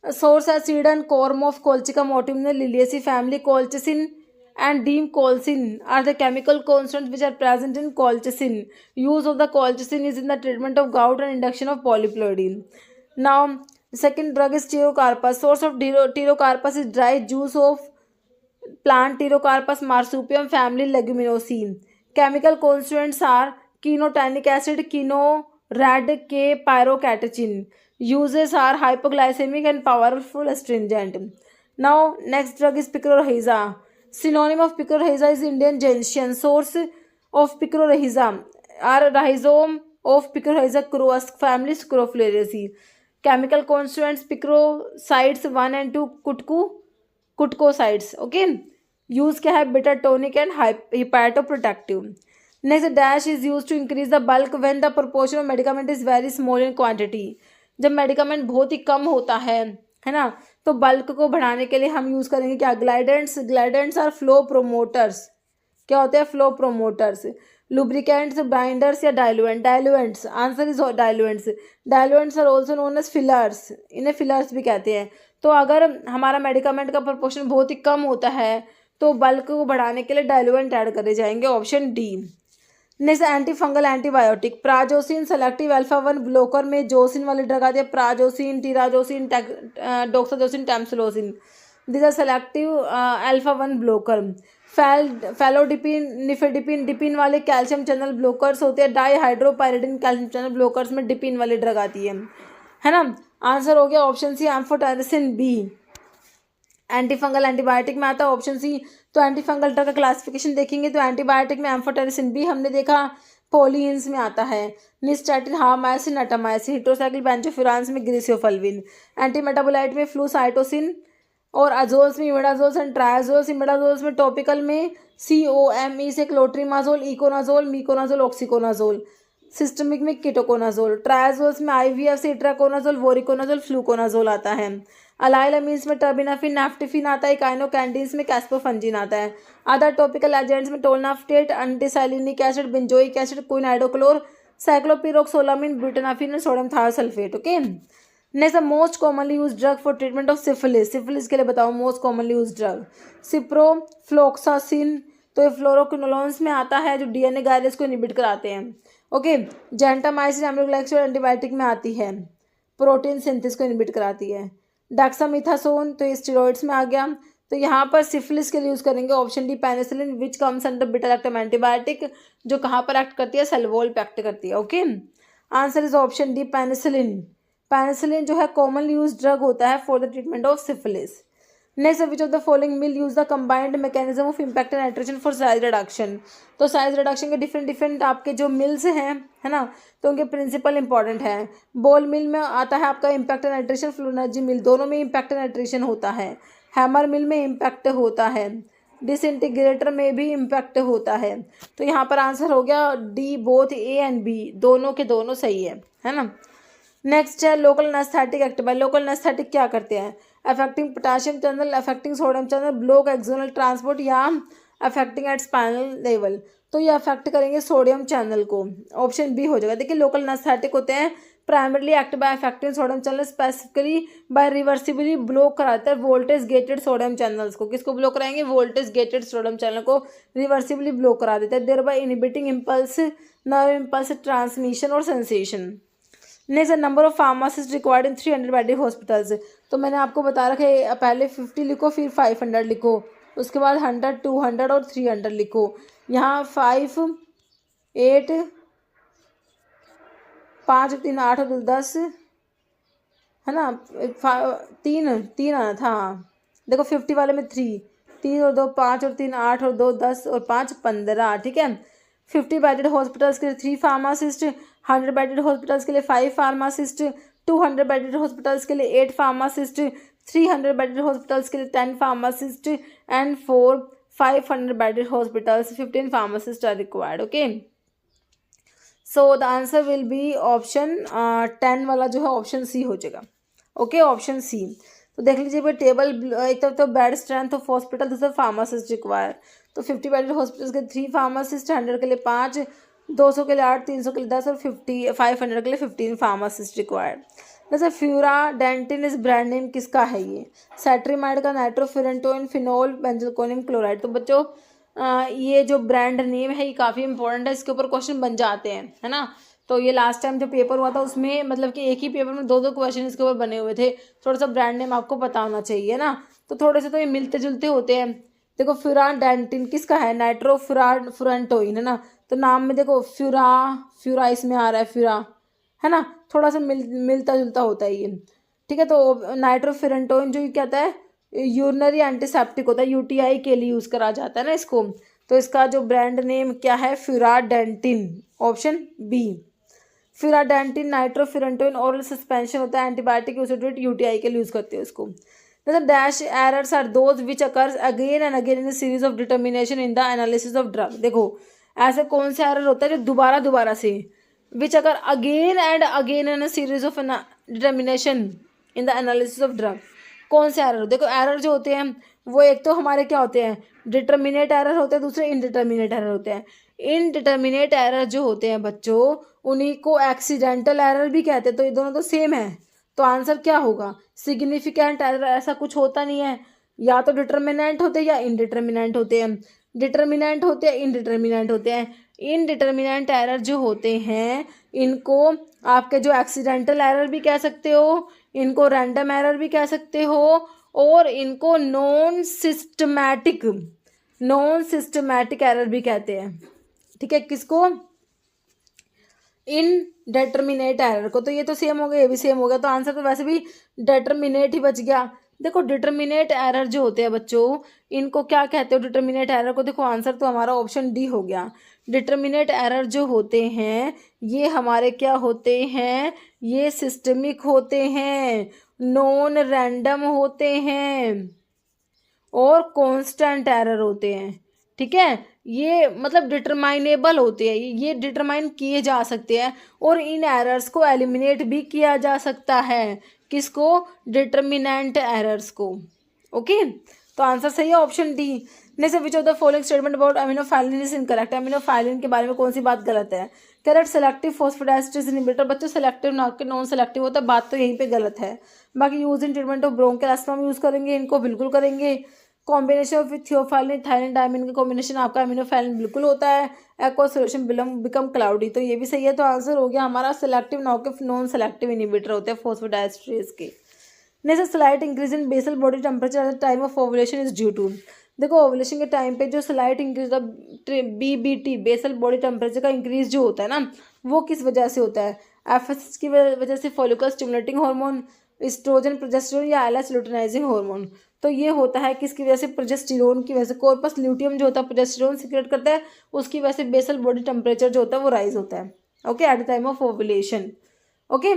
सोर्स है seed and corm of colchicum autumnale liliaceae family. Colchicine and dim colchicine are the chemical constituents which are present in colchicine. Use of the colchicine is in the treatment of gout and induction of polyploidy. Now second drug is Pterocarpus. Source of Pterocarpus is dry juice of plant Pterocarpus marsupium family Leguminosae. Chemical constituents are quinotanic acid, quino, red, K, pyrocatechin. Uses are hypoglycemic and powerful astringent. Now, next drug is picorrhiza. Synonym of picorrhiza is Indian gentian. Source of picorrhiza are rhizome of picorrhiza family Scrophulariaceae. Chemical constituents picrosides 1 and 2 kutkosides. Okay. Use क्या है? Bitter tonic and hepatoprotective. Next, dash is use to increase the bulk when the proportion of medicament is very small in quantity. जब medicament बहुत ही कम होता है ना, तो bulk को बढ़ाने के लिए हम यूज करेंगे क्या? Glidants. Glidants are flow promoters. क्या होते हैं? Flow promoters. लुब्रिकेंट्स, बाइंडर्स या diluent. Diluents. Answer is diluents. Diluents are also known as fillers. इन्हें फिलर्स भी कहते हैं. तो अगर हमारा मेडिकामेंट का प्रोपोर्शन बहुत ही कम होता है तो बल्क को बढ़ाने के लिए डाइलुएंट ऐड करे जाएंगे. Option D. Next, anti fungal antibiotic. Prazosin selective alpha 1 blocker में जोसिन वाली ड्रग आती है. Prazosin, terazosin, doxazosin, tamsulosin. This are selective alpha 1 blocker. Felodipine, nifedipine, dipine वाले कैल्शियम चैनल ब्लॉकर्स होते हैं. डाईहाइड्रोपायरिडिन कैल्शियम चैनल ब्लॉकर्स में डिपिन वाली ड्रग आती है ना. आंसर हो गया option C, amphotericin B. Anti fungal antibiotic में आता है ऑप्शन सी. तो एंटी फंगल ड्रग का क्लासिफिकेशन देखेंगे तो एंटीबायोटिक में एम्फोटेरिसिन बी हमने देखा पॉलीन्स में आता है. निस्टैटिन, हामायसिन, अटामायसिन. हिट्रोसाइक्लिल बेंजोफ्यूरान्स में ग्रीसियोफल्विन. एंटी मेटाबोलाइट में फ्लूसाइटोसिन और अजोल्स में इमिडाजोल्स एंड ट्रायाजोल्स. इमिडाजोल्स में टॉपिकल में COME से क्लोट्रीमाजोल, इकोनाजोल, मीकोनाजोल, ऑक्सीकोनाजोल. सिस्टमिक में कीटोकोनाजोल. ट्रायाजोल्स में IVF से इट्राकोनाजोल, वोरिकोनाजोल, फ्लूकोनाजोल आता है. अलाइल अमीन्स में टर्बिनाफिन, नैफ्टिफिन आता है. काइनोकैंडीन्स में कैस्पोफंजिन आता है. अदर टॉपिकल एजेंट्स में tolnaftate, एंटीसाइलिनिक acid, benzoic acid, quiniodochlor, ciclopiroxolamine, butenafine, sodium thiosulphate. Okay. Next, most commonly use drug for treatment of syphilis. Syphilis के लिए बताओ most commonly use drug. Ciprofloxacin. तो ये फ्लोरोक्विनोलोन्स में आता है जो DNA गायरेज को इनहिबिट कराते हैं. ओके. जेंटामाइसिन एम्ब्रोग्लाइसिन एंटीबायोटिक में आती है, प्रोटीन सिंथेसिस को इनहिबिट कराती है. डेक्सामिथासोन तो ये स्टेरॉइड्स में आ गया. तो यहाँ पर सिफिलिस के लिए यूज करेंगे ऑप्शन डी, पेनिसिलिन, विच comes under beta lactam antibiotic. जो कहाँ पर एक्ट करती है? सेल वॉल पे एक्ट करती है. Okay. Answer is option D, penicillin. Penicillin जो है कॉमनली यूज ड्रग होता है for the treatment of syphilis. Next, which of the following mill use the combined mechanism of impact and attrition for size reduction. तो size reduction के different आपके जो mills हैं है ना, तो उनके प्रिंसिपल इंपॉर्टेंट है. बॉल मिल में आता है आपका इम्पैक्ट एंड एट्रेशन. फ्लोरेनर्जी मिल, दोनों में इम्पैक्ट एंड एट्रेशन होता है. हैमर मिल में इम्पैक्ट होता है. डिसइंटीग्रेटर में भी इम्पैक्ट होता है. तो यहाँ पर आंसर हो गया D, both A and B, दोनों के दोनों सही है ना. नेक्स्ट है local anaesthetic act by. Local anaesthetic क्या करते हैं? Affecting potassium channel, affecting sodium channel, block axonal transport या अफेक्टिंग एट स्पाइनल लेवल. तो ये अफेक्ट करेंगे सोडियम चैनल को. ऑप्शन बी हो जाएगा. देखिए लोकल एनेस्थेटिक होते हैं primarily act by affecting sodium channel, specifically by reversibly block कराते हैं वोल्टेज गेटेड सोडियम चैनल्स को. किसको ब्लॉक कराएंगे? वोल्टेज गेटेड सोडियम चैनल को रिवर्सिबली ब्लॉक करा देते हैं. Thereby inhibiting impulse, nerve impulse transmission और sensation. Next, number of pharmacist required in 300 bedded hospitals. तो मैंने आपको बता रखा है पहले 50 लिखो, फिर 500 लिखो, उसके बाद 100, 200 और 300 लिखो. यहाँ 5, 8, 5, 3, 8 और 10 है ना. 3 आना था. हाँ देखो 50 वाले में 3 और 2 5 और 3 8 और 2 10 और 5 15. ठीक है. 50 बेडेड हॉस्पिटल्स के लिए 3 फार्मासिस्ट, 100 बेडेड हॉस्पिटल्स के लिए 5 फार्मासिस्ट, 200 बेडेड हॉस्पिटल्स के लिए 8 फार्मासिस्ट, 300 बेडेड हॉस्पिटल्स के लिए 10 pharmacist and 500 bedded hospitals 15 pharmacist are required. Okay. So the answer will be option 10 वाला जो है ऑप्शन सी हो जाएगा. ओके. Option C. तो देख लीजिए भाई टेबल. एक तरफ तो बेड स्ट्रेंथ ऑफ हॉस्पिटल, दूसरा फार्मासिस्ट रिक्वायर. तो 50 बेडेड हॉस्पिटल्स के 3 फार्मासिस्ट, 100 के लिए 5, 200 के लिए 8, 300 के लिए 10 और 500 के लिए 15 फार्मासिस्ट रिक्वायर्ड. जैसे फ्यूराडेंटिन इस ब्रांड नेम किसका है? ये सेट्रीमाइड का, नाइट्रोफिरेंटोइन, फिनोल, बेंजोकोनियम क्लोराइड. तो बच्चों ये जो ब्रांड नेम है ये काफ़ी इंपॉर्टेंट है, इसके ऊपर क्वेश्चन बन जाते हैं है ना. तो ये लास्ट टाइम जो पेपर हुआ था उसमें मतलब कि एक ही पेपर में 2 क्वेश्चन इसके ऊपर बने हुए थे. थोड़ा सा ब्रांड नेम आपको पता होना चाहिए ना. तो थोड़े से तो ये मिलते जुलते होते हैं. देखो फ्यूराडेंटिन किसका है, नाइट्रोफ्यूराफुरंटोइन है ना, तो नाम में देखो फ्यूरा इसमें आ रहा है, फ्यूरा है ना, थोड़ा सा मिलता जुलता होता है ये, ठीक है। तो नाइट्रोफ्यूरंटोइन जो कहता है यूरिनरी एंटीसेप्टिक होता है, यूटीआई के लिए यूज़ करा जाता है ना इसको। तो इसका जो ब्रांड नेम क्या है, फ्यूराडेंटिन, ऑप्शन बी। फ्यूराडेंटिन नाइट्रोफ्यूरंटोइन ओरल सस्पेंशन होता है, एंटीबायोटिक यूज यूटीआई के लिए यूज़ करते हैं उसको। Dash errors are those which occurs again and again in series of determination in the analysis of drug. देखो ऐसे कौन सा एरर होता है जो दोबारा दोबारा से, which occur again and again in series of determination in the analysis of drug. कौन से एरर, देखो एरर जो होते हैं वो एक तो हमारे क्या होते हैं, डिटर्मिनेट एरर होते हैं, दूसरे इनडिटर्मिनेट एरर होते हैं। इनडिटर्मिनेट एरर जो होते हैं बच्चों, उन्हीं को एक्सीडेंटल एरर भी कहते हैं। तो ये दोनों तो सेम है, तो आंसर क्या होगा, सिग्निफिकेंट एरर ऐसा कुछ होता नहीं है, या तो डिटर्मिनेंट होते हैं या इनडिटर्मिनेंट होते हैं, डिटर्मिनेंट होते हैं इनडिटर्मिनेंट होते हैं। इनडिटर्मिनेंट एरर जो होते हैं इनको आपके जो एक्सीडेंटल एरर भी कह सकते हो, इनको रैंडम एरर भी कह सकते हो, और इनको नॉन सिस्टमैटिक एरर भी कहते हैं, ठीक है। किसको, इनडेटर्मिनेट एरर को। तो ये तो सेम हो गया, ये भी सेम हो गया, तो आंसर तो वैसे भी डिटर्मिनेट ही बच गया। देखो डिटर्मिनेट एरर जो होते हैं बच्चों, इनको क्या कहते हो डिटर्मिनेट एरर को, देखो आंसर तो हमारा ऑप्शन डी हो गया। डिटर्मिनेट एरर जो होते हैं ये हमारे क्या होते हैं, ये सिस्टमिक होते हैं, नॉन रैंडम होते हैं, और कांस्टेंट एरर होते हैं, ठीक है। ये मतलब डिटरमाइनेबल होते हैं, ये डिटरमाइन किए जा सकते हैं, और इन एरर्स को एलिमिनेट भी किया जा सकता है। किसको, डिटर्मिनेंट एरर्स को, ओके। तो आंसर सही है option D. Next, which of the following statement about aminophylline is incorrect. Aminophylline के बारे में कौन सी बात गलत है, करेक्ट सेलेक्टिव फॉस्फोडाइस्टरेज इनहिबिटर। बच्चों सेलेक्टिव ना कि नॉन सेलेक्टिव होता है, बात तो यहीं पे गलत है। बाकी use in treatment of bronchial asthma में यूज करेंगे, इनको बिल्कुल करेंगे। Combination of theophylline thyroid diamine का कॉम्बिनेशन आपका अमीनोफाइलिन बिल्कुल होता है। एक्वा सोल्यूशन बिकम क्लाउडी, तो ये भी सही है। तो आंसर हो गया हमारा सेलेक्टिव नॉन सेलेक्टिव इनहिबिटर होते हैं फॉस्फोडाइस्टरेज के। Next, slight increase in basal body temperature at the time of ovulation is due to. देखो ओवुलेशन के टाइम पे जो slight increase BBT basal body temperature का इंक्रीज जो होता है ना, वो किस वजह से होता है, FSH की वजह से, follicle stimulating hormone, estrogen, progesterone, या LH लुटेनाइजिंग हार्मोन। तो ये होता है किसकी वजह से, प्रोजेस्टेरोन की वजह से। कॉर्पस ल्यूटियम जो होता है प्रोजेस्टेरोन सीक्रेट करता है, उसकी वजह से बेसल बॉडी टेम्परेचर जो होता है वो राइज होता है, okay, at the time of ovulation, okay.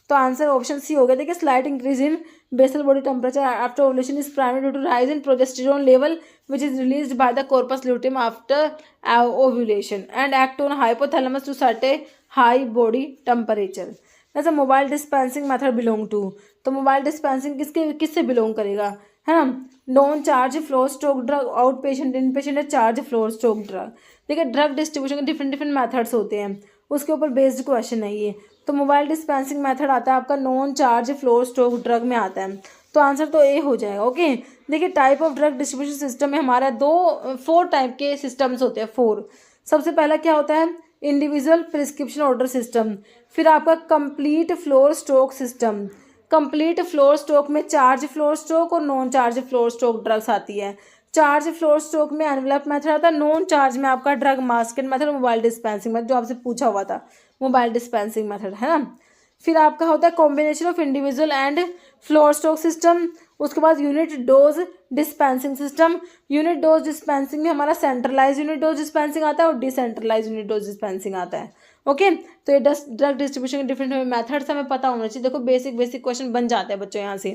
तो आंसर ऑप्शन सी हो गया। देखिए slight increase in basal body temperature after ovulation is primary due to rise in progesterone level which is released by the corpus luteum after ovulation and act on hypothalamus to set a high body temperature. जैसे mobile dispensing method belong to, तो mobile dispensing किससे belong करेगा, है ना, non charge floor stroke drug, out patient, इन patient है charge floor stroke drug. देखिए drug distribution के different methods होते हैं, उसके ऊपर बेस्ड क्वेश्चन है ये। तो मोबाइल डिस्पेंसिंग मेथड आता है आपका non charge floor stroke drug में आता है, तो आंसर तो ए हो जाएगा, ओके। देखिए type of drug distribution system में हमारा 4 टाइप के सिस्टम्स होते हैं, 4। सबसे पहला क्या होता है, इंडिविजुअल प्रिस्क्रिप्शन ऑर्डर सिस्टम, फिर आपका complete floor stroke system. Complete floor stroke में चार्ज फ्लोर स्ट्रोक और non charge floor stroke drugs आती है। चार्ज फ्लोर स्ट्रोक में एनवेलप मेथड आता है, नॉन चार्ज में आपका drug market method, mobile dispensing method जो आपसे पूछा हुआ था, मोबाइल डिस्पेंसिंग मेथड, है ना। फिर आपका होता है combination of individual and floor stroke system. उसके बाद unit dose dispensing system. Unit dose dispensing में हमारा सेंट्रलाइज यूनिट डोज डिस्पेंसिंग आता है और डिसेंट्रलाइज यूनिट डोज डिस्पेंसिंग आता है, ओके। तो ये ड्रग डिस्ट्रीब्यूशन के डिफरेंट मेथड्स हमें पता होना चाहिए। देखो बेसिक क्वेश्चन बन जाते हैं बच्चों यहाँ से।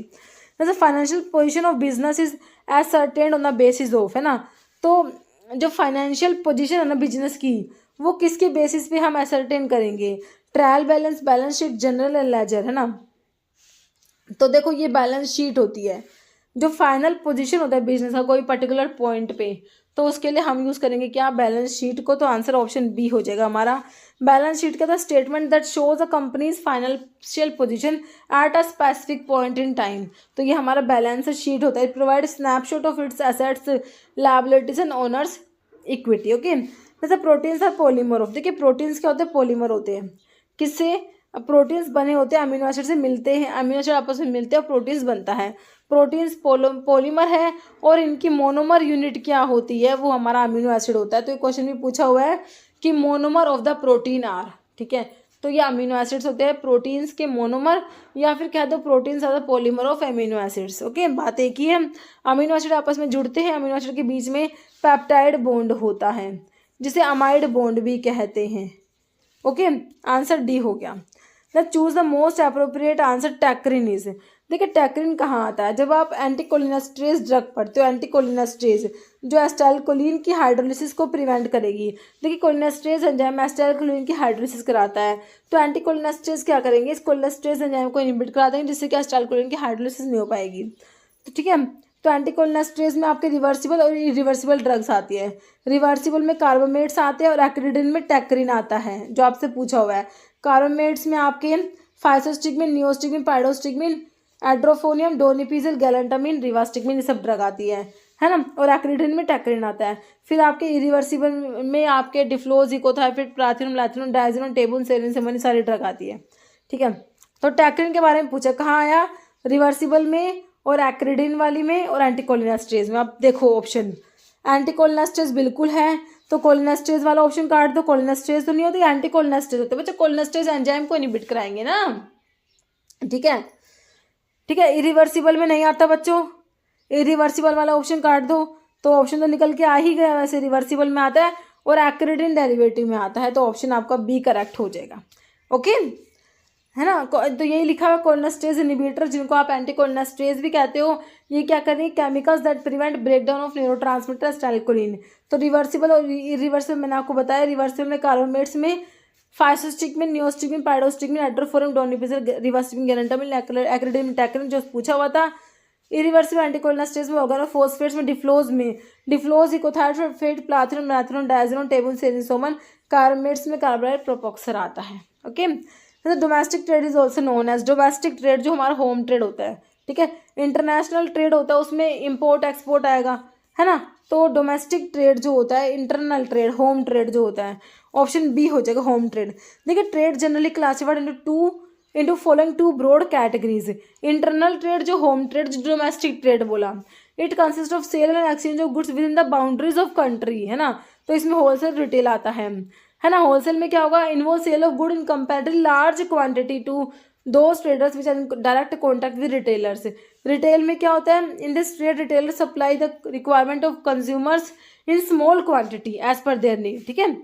जैसे financial position of business is ascertained on the basis of, है ना। तो जो फाइनेंशियल पोजीशन है ना बिजनेस की, वो किसके बेसिस पे हम एसर्टेन करेंगे, trial balance, balance sheet, general ledger, है ना। तो देखो ये बैलेंस शीट होती है, जो फाइनल पोजीशन होता है बिजनेस का कोई पर्टिकुलर पॉइंट पे, तो उसके लिए हम यूज़ करेंगे क्या, बैलेंस शीट को। तो आंसर ऑप्शन बी हो जाएगा हमारा। बैलेंस शीट का था statement that shows a companies financial position at a specific point in time. तो ये हमारा बैलेंस शीट होता है, provide snapshot of its assets, liabilities and owners equity, okay. जैसे प्रोटीन्स और पॉलीमर ऑफ, देखिए प्रोटीन्स क्या होते हैं, पॉलीमर होते हैं, किससे, प्रोटीन्स बने होते हैं अमीनो एसिड से मिलते हैं, अमीनो एसिड आपस में मिलते हैं और प्रोटीन्स बनता है। प्रोटीन्स पॉलीमर है और इनकी मोनोमर यूनिट क्या होती है, वो हमारा अमीनो एसिड होता है। तो ये क्वेश्चन भी पूछा हुआ है कि monomer of the protein are, ठीक है। तो ये अमीनो एसिड्स होते हैं प्रोटीन्स के मोनोमर, या फिर कह दो proteins are the polymer of amino acids. Okay, बात एक ही है। अमीनो एसिड आपस में जुड़ते हैं, अमीनो एसिड के बीच में पेप्टाइड बॉन्ड होता है जिसे अमाइड बॉन्ड भी कहते हैं। ओके, आंसर डी हो गया। ना choose the most appropriate answer tacrine is. देखिए टैक्रिन कहाँ आता है, जब आप एंटीकोलिनेस्ट्रेज ड्रग पढ़ते हो, एंटीकोलिनेस्ट्रेज जो एस्टाइलकोलिन की हाइड्रोलिसिस को प्रिवेंट करेगी। देखिए कोलिनेस्ट्रेज एंजाइम एस्टाइलकोलिन की हाइड्रोलिसिस कराता है, तो एंटीकोलिनेस्ट्रेज क्या करेंगे, इस कोलिनेस्ट्रेज एंजाइम को इनहिबिट करा देंगे जिससे कि एस्टाइलकोलिन की हाइड्रोलिसिस नहीं हो पाएगी। तो ठीक है, तो एंटीकोलिनेस्ट्रेज में आपके रिवर्सिबल और इरिवर्सिबल ड्रग्स आती है। रिवर्सिबल में कार्बामेट्स आते हैं और एक्रिडिन में टैक्रिन आता है, जो आपसे पूछा हुआ है। कार्बामेट्स में आपके फाइसोस्टिग्मिन, नियोस्टिग्मिन, पाइडोस्टिग्मिन, एड्रोफोनियम, डोनिपिजिल, गैलेंटामिन, रिवास्टिग्मिन, ये सब ड्रग आती है ना। और एक्रिडिन में टैक्रिन आता है। फिर आपके इरिवर्सिबल में आपके डिफ्लोज, इकोथाइफिड, प्लाथिनम, लैथिनम, डायजिनम, टेबुन, सेरिन, सेमनी सारी ड्रग आती है, ठीक है। तो टैक्रिन के बारे में पूछा, कहाँ आया, रिवर्सिबल में और एक्रिडिन वाली में और एंटीकोलिनेस्ट्रेज में। अब देखो ऑप्शन, एंटीकोलिनेस्ट्रेज बिल्कुल है, तो कोलिनेस्ट्रेज वाला ऑप्शन काट दो। कोलिनेस्ट्रेज तो नहीं होती, एंटीकोलिनेस्ट्रेज होते हैं बच्चों। कोलिनेस्ट्रेज एंजाइम को इनहिबिट कराएंगे ना, ठीक है, ठीक है। इरिवर्सिबल में नहीं आता बच्चों, इरिवर्सिबल वाला ऑप्शन काट दो। तो ऑप्शन तो निकल के आ ही गया, वैसे रिवर्सिबल में आता है और एक्रिडिन डेरिवेटिव में आता है, तो ऑप्शन आपका बी करेक्ट हो जाएगा। ओके, है ना। तो यही लिखा हुआ कोलिनेस्ट्रेज इनहिबिटर, जिनको आप एंटीकोलिनेस्ट्रेज भी कहते हो, ये क्या करेंगे, chemicals that prevent breakdown of neurotransmitter acetylcholine. तो रिवर्सिबल और इरिवर्सिबल मैंने आपको बताया, रिवर्सिबल में कार्बामेट्स में फाइसोस्टिग्मिन, नियोस्टिग्मिन, पाइडोस्टिग्मिन, एड्रोफोरम, डोनिपिजिल, रिवास्टिग्मिन, गैलेंटामिन, एक्रिडिन, टैक्रिन जो पूछा हुआ था। इरिवर्सिबल एंटीकोलिनेस्ट्रेज में होगा ना, फोस्फेट्स में डिफ्लोज, इकोथाइफिड, प्लाथिनम, मैथिनम, डायजिनम, टेबुन, सेरिसोमन, कार्बामेट्स में कार्बोनाइट, प्रोपोक्सर आता है। Okay, domestic trade is also known as, domestic trade जो हमारा होम ट्रेड होता है, ठीक है। इंटरनेशनल ट्रेड होता है, उसमें इम्पोर्ट एक्सपोर्ट आएगा, है ना। तो डोमेस्टिक ट्रेड जो होता है, इंटरनल ट्रेड, होम ट्रेड जो होता है, ऑप्शन बी हो जाएगा, होम ट्रेड। देखिए trade generally classified into following two broad categories. Internal trade जो होम ट्रेड, जो डोमेस्टिक ट्रेड बोला, it consist of sale and exchange of goods within the boundaries of country, है ना। तो इसमें होलसेल रिटेल आता है ना। होलसेल में क्या होगा, involve sale of good in comparatively large quantity to those traders which are in direct contact with retailers. Retail में क्या होता है, in this trade retailer supply the requirement of consumers in small quantity as per their need, ठीक है।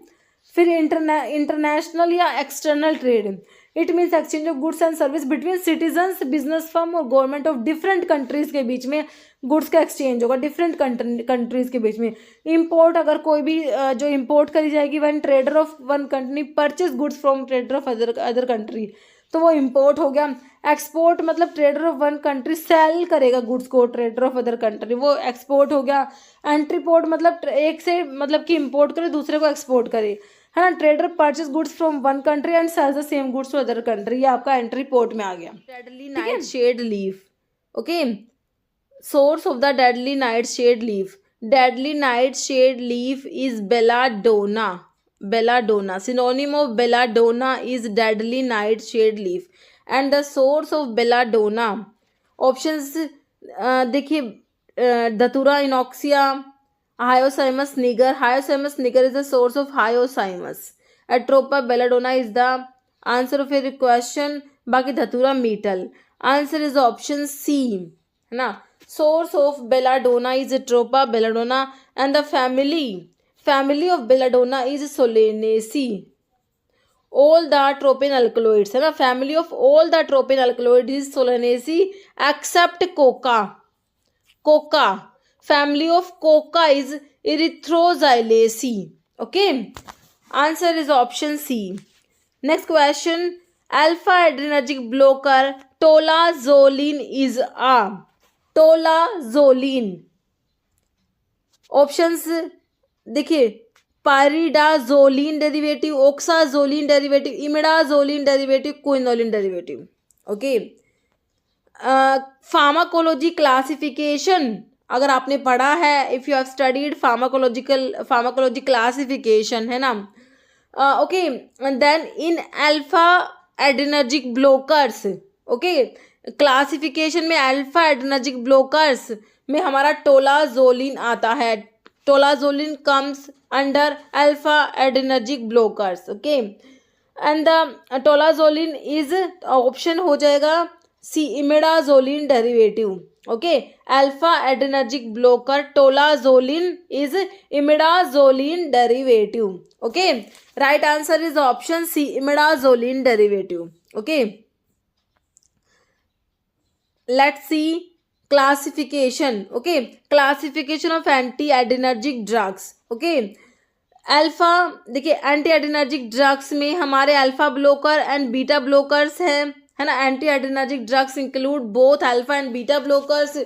फिर international या external trade, it means exchange of goods and service between citizens, business firm और government of different countries के बीच में goods का exchange होगा, डिफरेंट कंट्रीज के बीच में। इम्पोर्ट, अगर कोई भी जो इम्पोर्ट करी जाएगी, one trader of one country purchase goods from trader of other country, तो वो इम्पोर्ट हो गया। एक्सपोर्ट मतलब trader of one country sell करेगा गुड्स को ट्रेडर ऑफ अदर कंट्री, वो एक्सपोर्ट हो गया। एंट्रीपोर्ट मतलब एक से मतलब कि इम्पोर्ट करे दूसरे को एक्सपोर्ट करे, है ना। Trader purchase goods from one country and sells the same goods to other country, ये आपका एंट्री पोर्ट में आ गया। Deadly nightshade leaf, okay, source of the deadly nightshade leaf, deadly nightshade leaf is belladonna, belladonna, synonym of belladonna is deadly nightshade leaf, and the source of belladonna options देखिए धतूरा, इनॉक्सिया, Hyoscyamus niger. Hyoscyamus niger is the source of Hyoscyamus. Atropa belladonna is the answer of your question. बाकी Datura metel, answer is option C, है ना। Source of belladonna is Atropa belladonna and the family of belladonna is Solanaceae. All the tropin alkaloids, है ना, family of all the tropin alkaloids is Solanaceae except coca. Family of coca is Erythroxylaceae. Okay, answer is option C. Next question, alpha adrenergic blocker tolazolene is a tolazolene. Options देखिए, pyridazoline derivative, oxazoline derivative, imidazoline derivative, quinoline derivative. Okay, pharmacology classification अगर आपने पढ़ा है, if you have studied pharmacology classification, है ना, okay, then in alpha adrenergic blockers, okay, classification में alpha adrenergic blockers में हमारा टोलाजोलिन आता है. Tolazoline comes under alpha adrenergic blockers, okay. And the tolazoline is option हो जाएगा C, imidazoline derivative, okay. Alpha adrenergic blocker tolazoline is imidazoline derivative, okay. Right answer is option C, imidazoline derivative, okay. Let's see classification, okay. Classification of anti adrenergic drugs, okay. Alpha, देखिए anti adrenergic drugs में हमारे alpha blocker and beta blockers हैं, है ना. Anti adrenergic drugs include both alpha and beta blockers.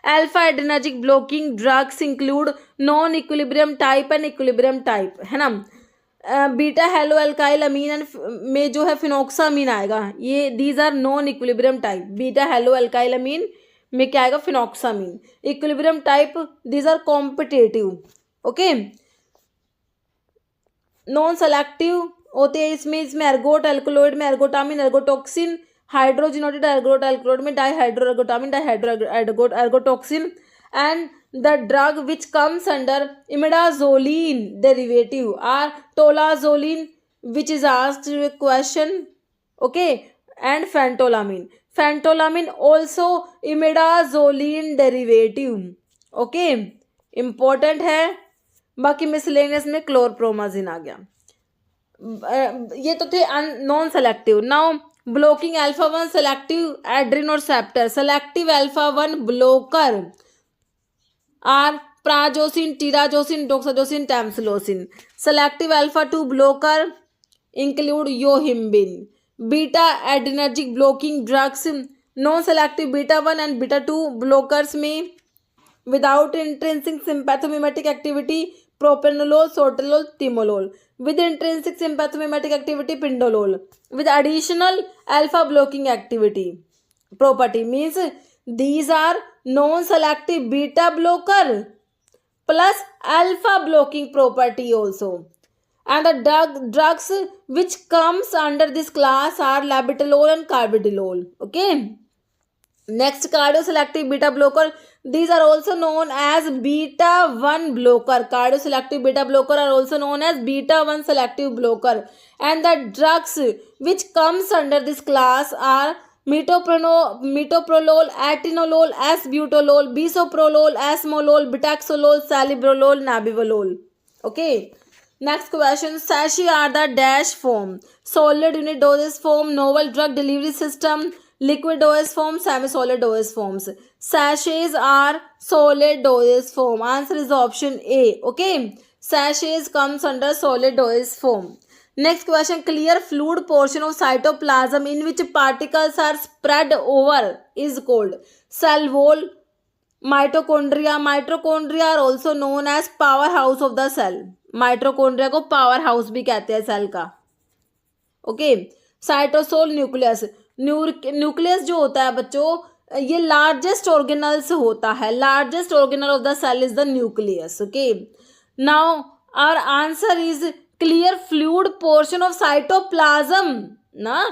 Alpha adrenergic blocking drugs include non equilibrium type and equilibrium type, है ना. Beta halo alkyl amine and में जो है फिनोक्सामीन आएगा, ये these are non equilibrium type. Beta halo alkyl amine में क्या आएगा, phenoxamine. Equilibrium type these are competitive, okay. Non selective होते हैं इसमें एर्गोट एल्कोलॉइड में ergotamine ergotoxine, hydrogenated ergot alkaloid में dihydroergotamine dihydroergotoxine. And the drug which comes under imidazolene derivative are tolazolene, which is asked a question, okay, and phentolamine. Phentolamine also imidazolene derivative, okay, important है. बाकी miscellaneous में क्लोरप्रोमाजिन आ गया. ये तो थे non selective. Now blocking alpha 1 selective adrenoceptor. Selective alpha 1 blocker are prazosin, terazosin, doxazosin, tamsulosin. Selective alpha 2 blocker include yohimbine. Beta adrenergic blocking drugs, non selective beta 1 and beta 2 blockers में without intrinsic sympathomimetic activity propranolol, sotalol, timolol. With intrinsic sympathomimetic activity pindolol. With additional alpha blocking activity property means these are non-selective beta blocker plus alpha blocking property also. And the drugs which comes under this class are labetalol and carvedilol, okay. Next, cardioselective beta blocker, these are also known as beta 1 blocker. Cardioselective beta blocker are also known as beta 1 selective blocker. And the drugs which comes under this class are metoprolol, atenolol, S-butolol, bisoprolol, esmolol, betaxolol, salibrolol, nabivolol, okay. Next question, sachet are the dash form, solid unit dosage form, novel drug delivery system, liquid dosage form, semi-solid dosage forms. Sachets are solid dosage form. Answer is option A, okay. Sachets comes under solid dosage form. Next question, clear fluid portion of cytoplasm in which particles are spread over is called cell wall, mitochondria. Mitochondria are also known as powerhouse of the cell. Mitochondria को power house भी कहते हैं cell का, okay. Cytosol, nucleus. Nucleus जो होता है बच्चों, ये लार्जेस्ट ऑर्गेनल्स होता है. Largest organelle of the cell is the nucleus, okay. Now our answer is clear fluid portion of cytoplasm ना,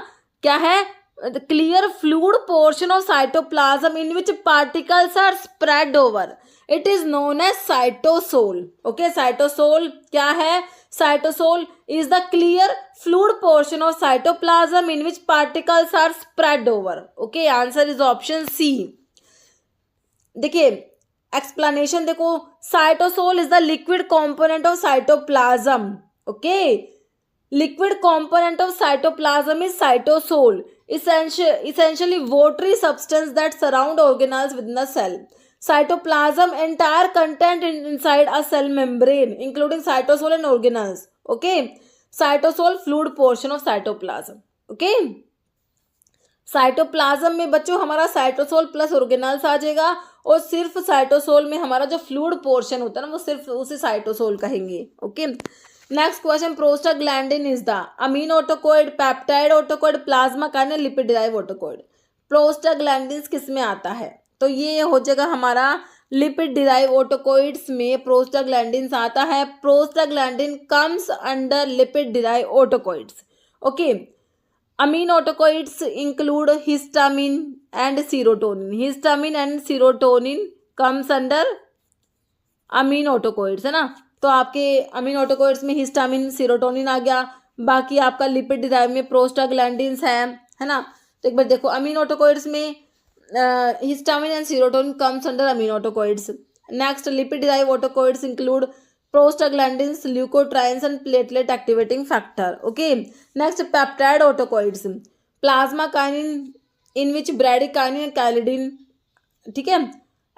क्या है, clear fluid portion of cytoplasm in which particles are spread over, it is known as cytosol, okay. Cytosol क्या है, cytosol is the clear fluid portion of cytoplasm in which particles are spread over, okay. Answer is option C. देखिए explanation देखो, cytosol is the liquid component of cytoplasm, okay. Liquid component of cytoplasm is cytosol, essentially watery substance that surround organelles within the cell. Cytoplasm entire content inside a cell membrane including cytosol and organelles, okay. Cytosol fluid portion of cytoplasm, okay. Cytoplasm में बच्चों हमारा cytosol plus organelles आ जाएगा, और सिर्फ cytosol में हमारा जो fluid portion होता है ना वो सिर्फ उसे साइटोसोल कहेंगे, okay. Next question, prostaglandin is the amino autocoid, peptide autocoid, plasma kinetic, lipid derive autocoid. Prostaglandin किस में आता है, तो ये हो जाएगा हमारा लिपिड डिराइव ऑटोकॉइड्स में प्रोस्टाग्लैंडिन आता है. Prostaglandin comes under lipid derive ऑटोकॉइड्स, okay. Aminotocoids include histamine and serotonin. Histamine and serotonin comes under अमीनोटोकोइड्स, है ना। तो आपके अमीनोटोकोइड्स में हिस्टामिन सीरोटोनिन आ गया। बाकी आपका लिपिड डिराइव में प्रोस्टाग्लैंडिन्स है ना। तो एक बार देखो, अमीनोटोकोइड्स में histamine and serotonin comes under amino autocoids. Next, lipid derive autocoids include prostaglandins, leukotrienes and platelet activating factor. Okay, next peptide autocoids, plasma kinin in which bradykinin and kallidin, ठीक है,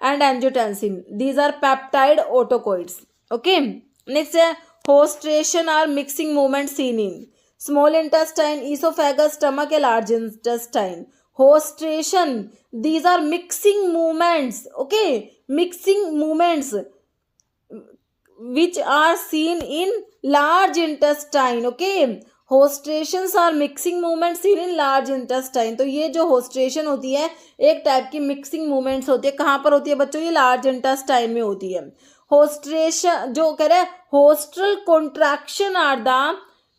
and angiotensin. These are peptide autocoids. Okay. Next है hostration or mixing movement seen in small intestine, esophagus, stomach and large intestine. Hostration. These are mixing movements. Okay. Mixing movements which are seen in large intestine. Okay. Haustrations are mixing movements in large intestine. तो ये जो होस्ट्रेशन होती है एक type की mixing movements होती है। कहाँ पर होती है बच्चों? ये लार्ज इंटेस्टाइन में होती है। होस्ट्रेशन जो कह रहे हैं, haustral contraction are the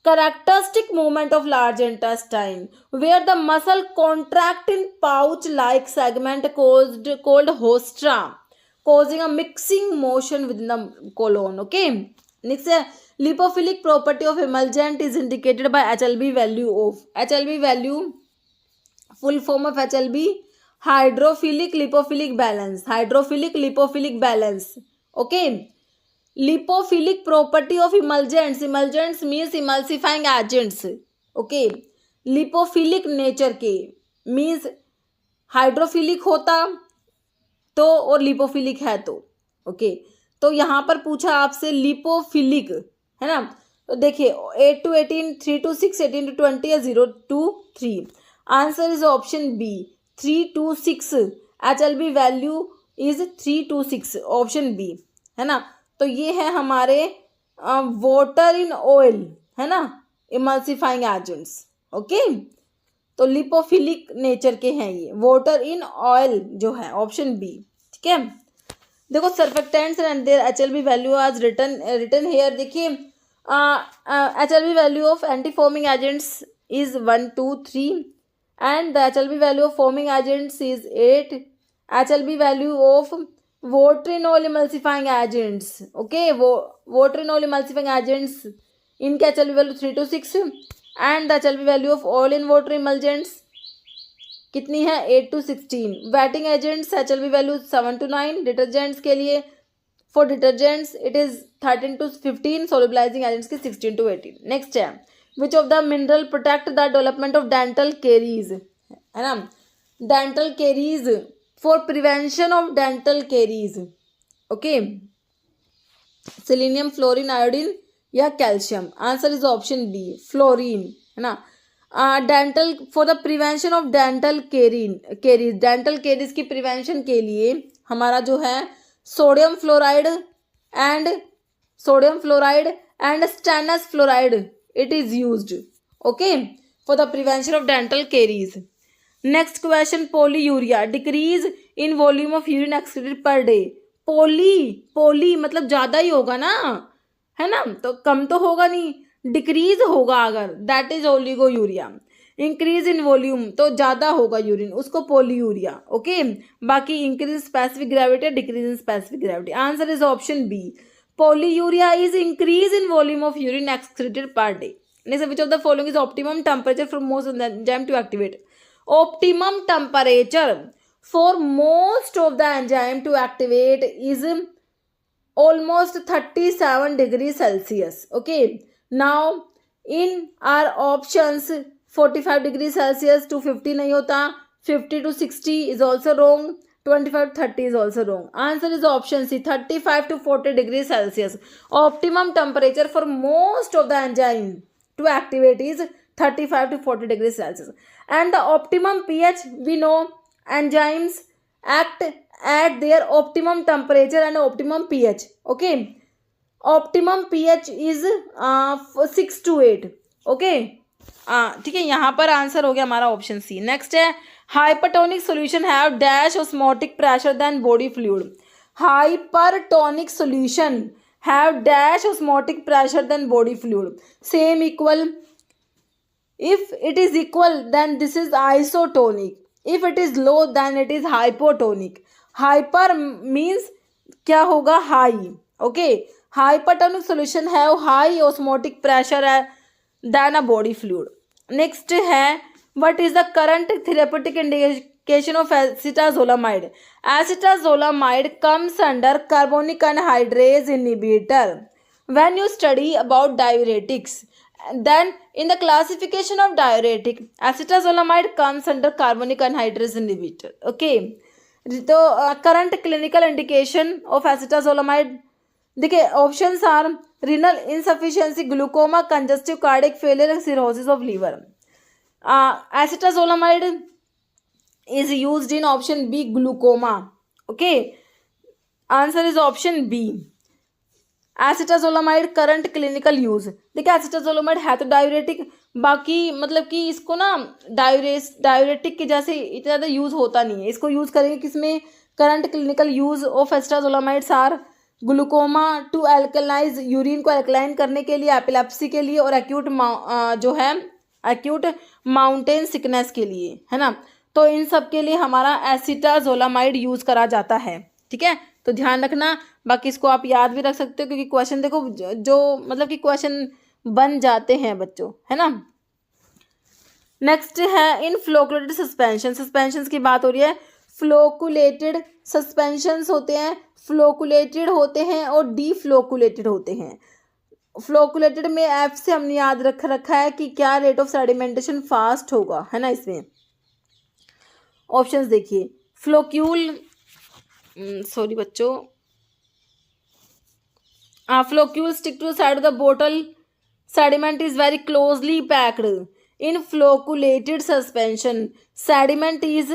characteristic movement of large intestine where the muscle contract in pouch like segment called haustra causing a mixing motion within the colon. Okay. Next है lipophilic property of emulgent is indicated by HLB value of, HLB value full form of HLB hydrophilic lipophilic balance, hydrophilic lipophilic balance. Okay. Lipophilic property of emulgents, emulgents means emulsifying agents. Okay. lipophilic nature के means hydrophilic होता तो और lipophilic है तो okay. तो यहाँ पर पूछा आपसे लिपोफिलिक, है ना। तो देखिए 8 to 18, 3 to 6, 18 to 20 या 0 to 3। Answer is option B 3 to 6। HLB value is 3 to 6, option B, है ना। तो ये है हमारे वाटर इन ऑयल, है ना, इमल्सिफाइंग एजेंट्स। ओके, तो लिपोफिलिक नेचर के हैं ये, वाटर इन ऑयल जो है ऑप्शन बी, ठीक है। देखो surfactants and their HLB value as written here. देखिए HLB value of anti foaming agents is 1, 2, 3 and the HLB value of foaming agents is 8। HLB value of water in oil emulsifying agents, okay, water in oil emulsifying agents इनके HLB value 3 to 6 and the HLB value of oil in water emulgents कितनी है 8 to 16। Wetting agents HLB value 7 to 9। Detergents के लिए for detergents it is 13 to 15। Solubilizing agents की 16 to 18। Next है which of the mineral protect the development of dental caries, है ना, dental caries for prevention of dental caries. Okay, selenium, fluorine, iodine या calcium. Answer is option B fluorine, है ना। Dental for the prevention of dental caries, dental caries की prevention के लिए हमारा जो है sodium fluoride and stannous fluoride it is used, okay, for the prevention of dental caries. Next question, polyuria decrease in volume of urine excreted per day. Poly मतलब ज़्यादा ही होगा ना, है ना, तो कम तो होगा नहीं, डिक्रीज होगा अगर, that is oliguria. Increase in volume तो ज़्यादा होगा यूरिन, उसको पोलीयूरिया। ओके, बाकी increase specific gravity, decrease in specific gravity. Answer is option B polyuria is increase in volume of urine excreted per day. Next, which of the following is optimum temperature for most enzyme to activate. Optimum temperature for most of the enzyme to activate is almost 37 degrees Celsius. Okay, now in our options 45 degrees Celsius to 50 नहीं होता, 50 to 60 is also wrong, 25 to 30 is also wrong. Answer is option C 35 to 40 degrees Celsius. Optimum temperature for most of the enzyme to activate is 35 to 40 degrees Celsius. And the optimum pH, we know enzymes act at their optimum temperature and optimum pH. Okay, optimum pH is 6 to 8. Okay, ठीक है, यहाँ पर answer हो गया हमारा option C. Next है hypertonic solution have dash osmotic pressure than body fluid. Hypertonic solution have dash osmotic pressure than body fluid. Same equal If it is equal, then this is isotonic. If it is low, then it is hypotonic. Hyper means क्या होगा, high. Okay, hypertonic solution है, high osmotic pressure है than a body fluid. Next है, what is the current therapeutic indication of acetazolamide. Acetazolamide comes under carbonic anhydrase inhibitor. When you study about diuretics, then in the classification of diuretic, acetazolamide comes under carbonic anhydrase inhibitor. Okay, तो current clinical indication of acetazolamide देखिए, options are renal insufficiency, glaucoma, congestive cardiac failure, cirrhosis of liver. Acetazolamide is used in option B, glaucoma. Okay, answer is option B. Acetazolamide current clinical use. देखिए, acetazolamide है तो diuretic, बाकी मतलब कि इसको ना diuretic के जैसे इतना ज़्यादा यूज़ होता नहीं है. इसको यूज़ करेंगे किसमें, current clinical use of एसिटाजोलामाइड्स are glaucoma, to एल्कलाइज urine को एल्कलाइन करने के लिए, एपिलेप्सी के लिए, और एक्यूट जो है एक्यूट माउंटेन सिकनेस के लिए, है ना. तो इन सब के लिए हमारा एसिटाजोलामाइड यूज़ करा जाता है. ठीक है, तो ध्यान रखना. बाकी इसको आप याद भी रख सकते हो, क्योंकि क्वेश्चन देखो जो मतलब कि क्वेश्चन बन जाते हैं बच्चों, है ना. नेक्स्ट है, इन फ्लोकुलेटेड सस्पेंशन. सस्पेंशन की बात हो रही है. फ्लोकुलेटेड सस्पेंशंस होते हैं, फ्लोकुलेटेड होते हैं और डीफ्लोकुलेटेड होते हैं. फ्लोकुलेटेड में एफ से हमने याद रखा है कि क्या रेट ऑफ सेडिमेंटेशन फास्ट होगा, है ना. इसमें ऑप्शंस देखिए, फ्लोक्यूल सॉरी बच्चों, flocule stick to the side of the bottle. Sediment is very closely packed. In flocculated suspension, sediment is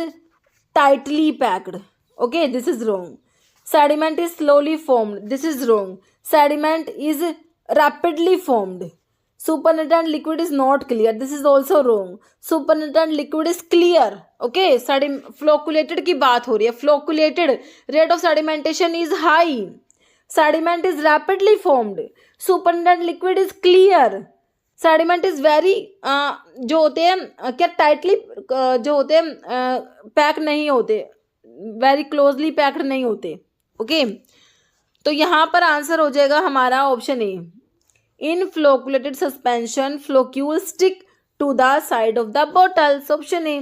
tightly packed. Okay, this is wrong. Sediment is slowly formed. This is wrong. Sediment is rapidly formed. Supernatant liquid is not clear. This is also wrong. Supernatant liquid is clear. Okay, flocculated की बात हो रही है. Flocculated rate of sedimentation is high. Sediment is rapidly formed. Supernatant liquid is clear. Sediment is very जो होते हैं क्या tightly जो होते हैं पैक नहीं होते, वेरी क्लोजली पैक्ड नहीं होते. ओके, तो यहाँ पर आंसर हो जाएगा हमारा option A. In flocculated suspension floccule stick to the side of the bottles. Option A.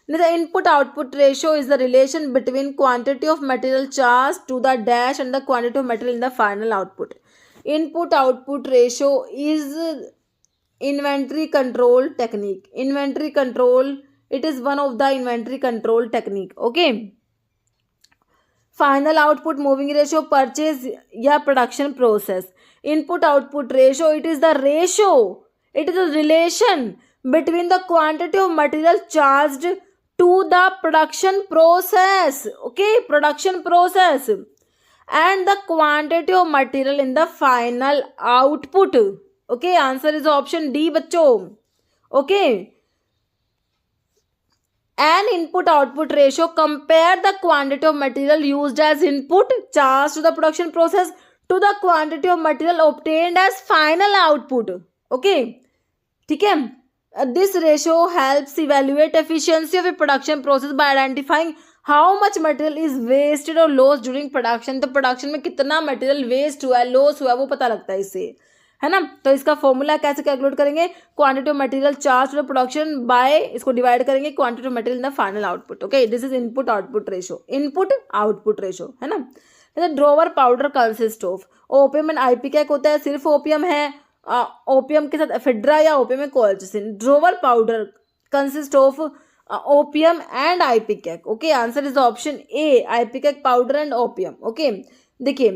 The input-output ratio is the relation between quantity of material charged to the dash and the quantity of material in the final output. Input-output ratio is inventory control technique. Inventory control, it is one of the inventory control technique. Okay. Final output moving ratio, purchase या production process. Input-output ratio, it is the ratio, it is a relation between the quantity of material charged to the production process. Okay, production process and the quantity of material in the final output. Okay, answer is option D बच्चों. Okay, an input output ratio, compare the quantity of material used as input charged to the production process to the quantity of material obtained as final output. Okay, ठीक है. This ratio helps evaluate efficiency of a production process by identifying how much material is wasted or lost during production. तो production में कितना material waste हुआ है, loss हुआ है, वो पता लगता है इससे, है ना. तो इसका फॉर्मूला कैसे कैलकुलेट करेंगे, quantity of material charge to the production by, इसको डिवाइड करेंगे quantity of material in the final output. Okay, this is input output ratio. Input output ratio, है ना. Dover powder consist of, opium and ipecac होता है, सिर्फ opium है, opium के साथ एफेड्रा या ओपियम में colchicine. Dover powder consist of opium and ipecac. Okay, answer is option A, ipecac powder and opium. Okay, देखिए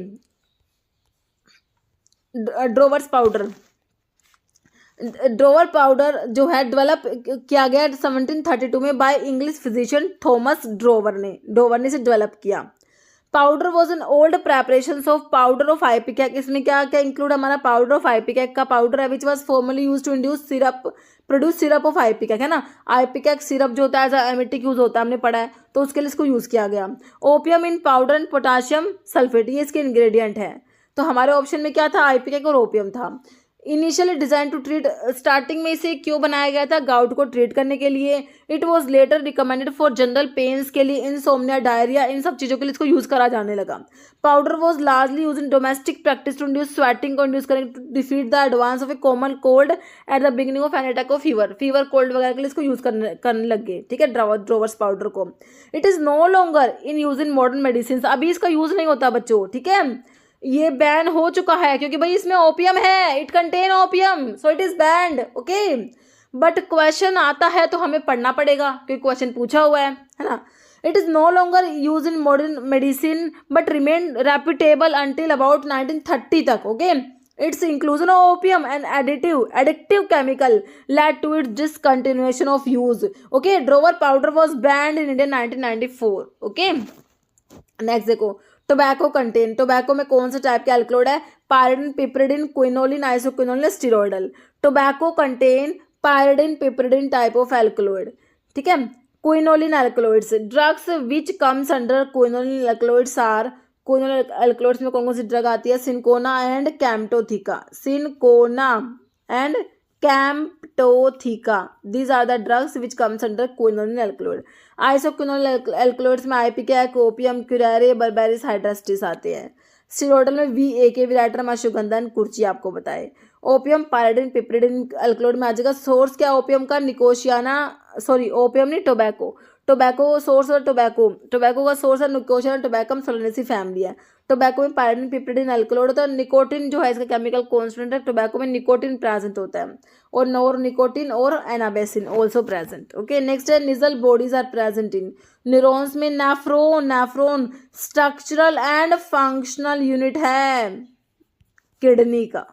ड्रोवर्स पाउडर, ड्रोवर पाउडर जो है डेवलप किया गया 1732 में by English physician Thomas Dover ने इसे डेवलप किया. Powder was an old preparation of powder of ipecac. इसमें क्या क्या इंक्लूड हमारा पाउडर ऑफ आईपीकैक का पाउडर है which was formerly use to induce syrup, produce syrup of ipecac, है ना. आईपीकैक सिरप जो होता है एज एमिटिक यूज होता है, हमने पढ़ा है, तो उसके लिए इसको यूज किया गया. Opium in powder and potassium sulphate, ये इसके इंग्रेडिएंट है. तो हमारे ऑप्शन में क्या था, आईपीकैक और ओपियम था. Initially design to treat, starting में इसे क्यों बनाया गया था, गाउट को ट्रीट करने के लिए। It was later recommended for general pains के लिए, इंसोम्निया, डायरिया, इन सब चीज़ों के लिए इसको यूज़ करा जाने लगा। Powder was largely use in domestic practice to induce sweating को इंड्यूस करेंगे to defeat the advance of a common cold at the beginning of an attack of fever cold वगैरह के लिए इसको यूज़ करने लग गए, ठीक है, ड्रोवर्स पाउडर को। It is no longer in use in modern medicine, अभी इसका यूज़ नहीं होता बच्चों, ठीक है, ये बैन हो चुका है क्योंकि भाई इसमें ओपियम है, it contain opium, so it is band, okay. But question आता है तो हमें पढ़ना पड़ेगा क्योंकि क्वेश्चन पूछा हुआ है ना। It is no longer use in modern medicine but remain reputable until about 1930 तक, okay. Its inclusion of opium and addictive chemical led to its discontinuation of use, okay। Dover powder was banned in India 1994, okay. Next देखो, tobacco contain, tobacco में कौन सा type के alkaloid है, pyridine, piperidine, quinoline, isoquinoline, steroidal. Tobacco contain pyridine, piperidine type of alkaloid, ठीक है। Quinoline alkaloids, drugs which comes under quinoline alkaloids are, quinoline alkaloids में कौन कौन सी ड्रग आती है, cinchona and camptotheca, cinchona and camptotheca, these are the drugs which comes under quinoline alkaloid. Isoquinoline alkaloids में ipecac, opium, curare, berberis, hydrastis आते हैं। Steroidal में VAK, विराटरम, अश्वगंधन, कुर्ची आपको बताए। ओपियम, पायरिडिन, पिपरिडिन अल्कलॉइड में आ जाएगा। सोर्स क्या ओपियम का, निकोशियाना, सॉरी ओपियम नहीं, टोबैको, टोबैको सोर्स और टोबैको का सोर्स है निकोशियाना टोबैकम सोलेनेसी फैमिली है। टोबैको में पायरिडिन, पिपरिडिन अल्कलॉइड होता है। निकोटिन जो है इसका केमिकल कॉन्स्टेंट है, टोबैको में निकोटिन प्रेजेंट होता है और नोर निकोटिन और anabasine also present, okay. Next है Nissl bodies are present in neurons में, nephron structural and functional unit है किडनी का।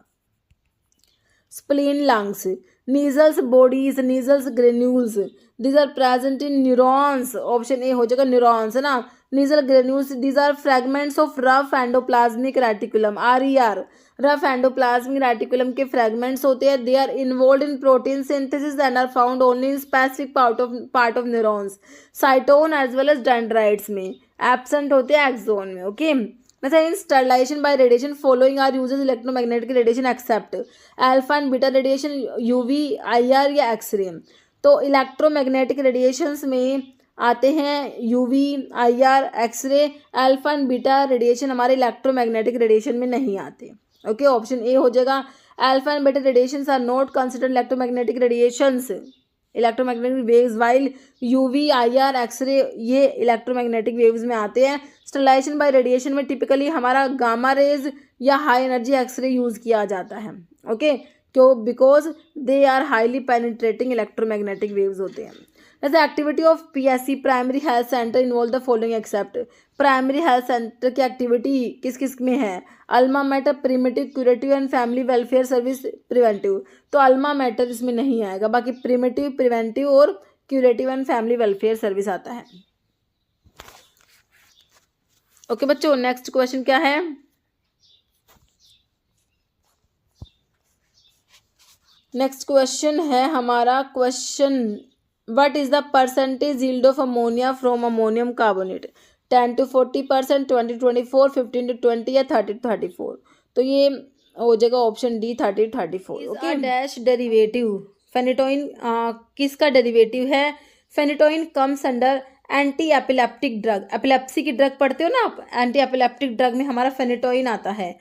Spleen, lungs, Nissl's bodies, Nissl's granules, these are present in neurons, option A हो जाएगा neurons, है ना। Nissl granules, these are fragments of rough endoplasmic reticulum, RER, rough endoplasmic reticulum के fragments होते हैं। They are involve in protein synthesis and are found only in specific part of neurons, cyton as well as dendrites में, absent होते हैं axon में, okay. मतलब in sterilization by radiation following are uses electromagnetic radiation except alpha and beta radiation, UV, IR या X-ray. तो electromagnetic radiations में आते हैं UV, IR, X-ray, alpha and beta radiation हमारे इलेक्ट्रोमैग्नेटिक रेडिएशन में नहीं आते, ओके। ऑप्शन ए हो जाएगा। Alpha and beta radiations are not considered electromagnetic radiations, electromagnetic waves, while UV, IR, X ray ये इलेक्ट्रोमैग्नेटिक वेव्स में आते हैं। स्टरलाइजेशन बाय रेडिएशन में टिपिकली हमारा गामा रेज या हाई एनर्जी एक्सरे यूज किया जाता है, ओके, क्यों, because they are highly penetrating electromagnetic waves होते हैं। जैसे activity of PSC primary health centre involve the following except, primary health centre की एक्टिविटी किस किस में है, alma mater, primitive, curative and family welfare service, preventive. तो अल्मा मैटर इसमें नहीं आएगा, बाकी प्रिमिटिव, प्रिवेंटिव और curative and family welfare service आता है, ओके बच्चों। नेक्स्ट क्वेश्चन क्या है, नेक्स्ट क्वेश्चन है हमारा question, what is the percentage yield of ammonia from ammonium carbonate, 10 to 40%, 20 to 24, 15 to 20 या 30 to 34। तो ये हो जाएगा option D 30 to 34, okay. Dash derivative, phenytoin किसका डेरिवेटिव है, phenytoin comes under anti epileptic drug, epilepsy की ड्रग पढ़ते हो ना आप, एंटी एपिलेप्टिक ड्रग में हमारा फेनेटोइन आता है।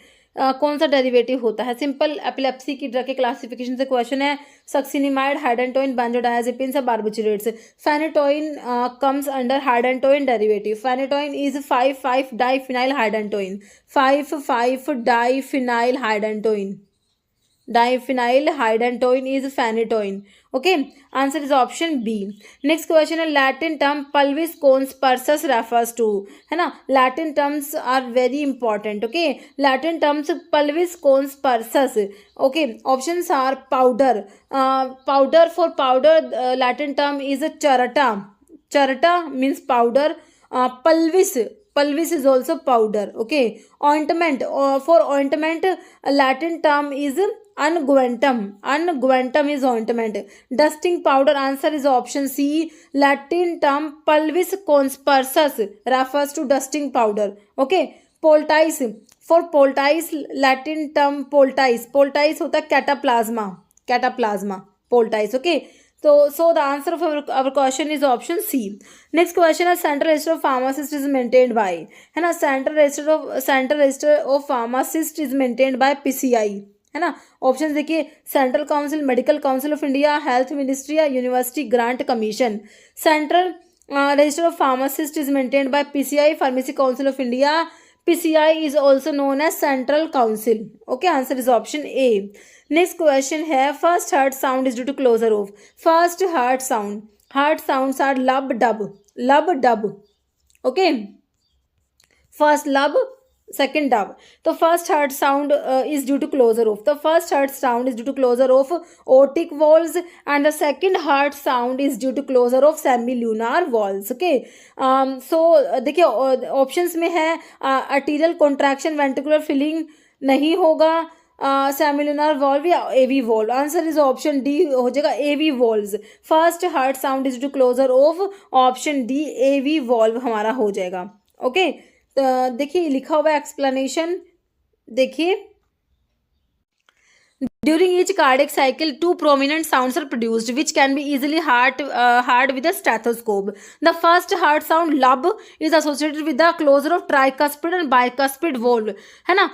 कौन सा डेरिवेटिव होता है, सिंपल एपिलेप्सी की ड्रग के क्लासिफिकेशन से क्वेश्चन है, सक्सिनिमाइड, हाइडेंटोइन, बेंजोडायाजेपिन्स या barbiturates. Phenytoin comes under hydantoin derivative, phenytoin is 5,5 diphenyl hydantoin, 5,5 diphenyl hydantoin, diphenyl hydantoin is phenytoin, okay. Answer is option B. Next question है, Latin term pulvis conspersus refers to, है ना, Latin terms are very important, okay. Latin terms pulvis conspersus, okay. Options are powder, powder for powder Latin term is charta, charta means powder, pulvis is also powder, okay. Ointment, for ointment Latin term is unguentum, unguentum is ointment. Dusting powder, answer is option C, Latin term pulvis conspersus refers to dusting powder, okay. Poultice, for poultice Latin term poultice, poultice होता है cataplasma, cataplasma poultice, okay. तो so the answer of our question is option C. Next question है central register of pharmacist is maintained by, है ना, central register of pharmacist is maintained by PCI, है ना। Option देखिए, central council, medical council of India, health ministry या university grant commission. Central register of pharmacist is maintained by PCI, pharmacy council of India. PCI is also known as Central Council. Okay, answer is option A. Next question है first heart sound is due to closure of. First heart sound. Heart sounds are lub dub. Lub dub. Okay. First lub, second dub. The first heart sound is due to closure of. The first heart sound is due to closure of aortic valves and the second heart sound is due to closure of semilunar valves. Okay. So देखिए options में है arterial contraction, ventricular filling नहीं होगा, semilunar valve या AV valve. Answer is option D हो जाएगा, AV valves. First heart sound is to closure of, option D AV valve हमारा हो जाएगा। ओके, तो देखिए लिखा हुआ एक्सप्लेनेशन देखिए, during each cardiac cycle two prominent sounds are produced which can be easily heard with a stethoscope. The first heart sound lub is associated with the closure of tricuspid and bicuspid valve, है ना,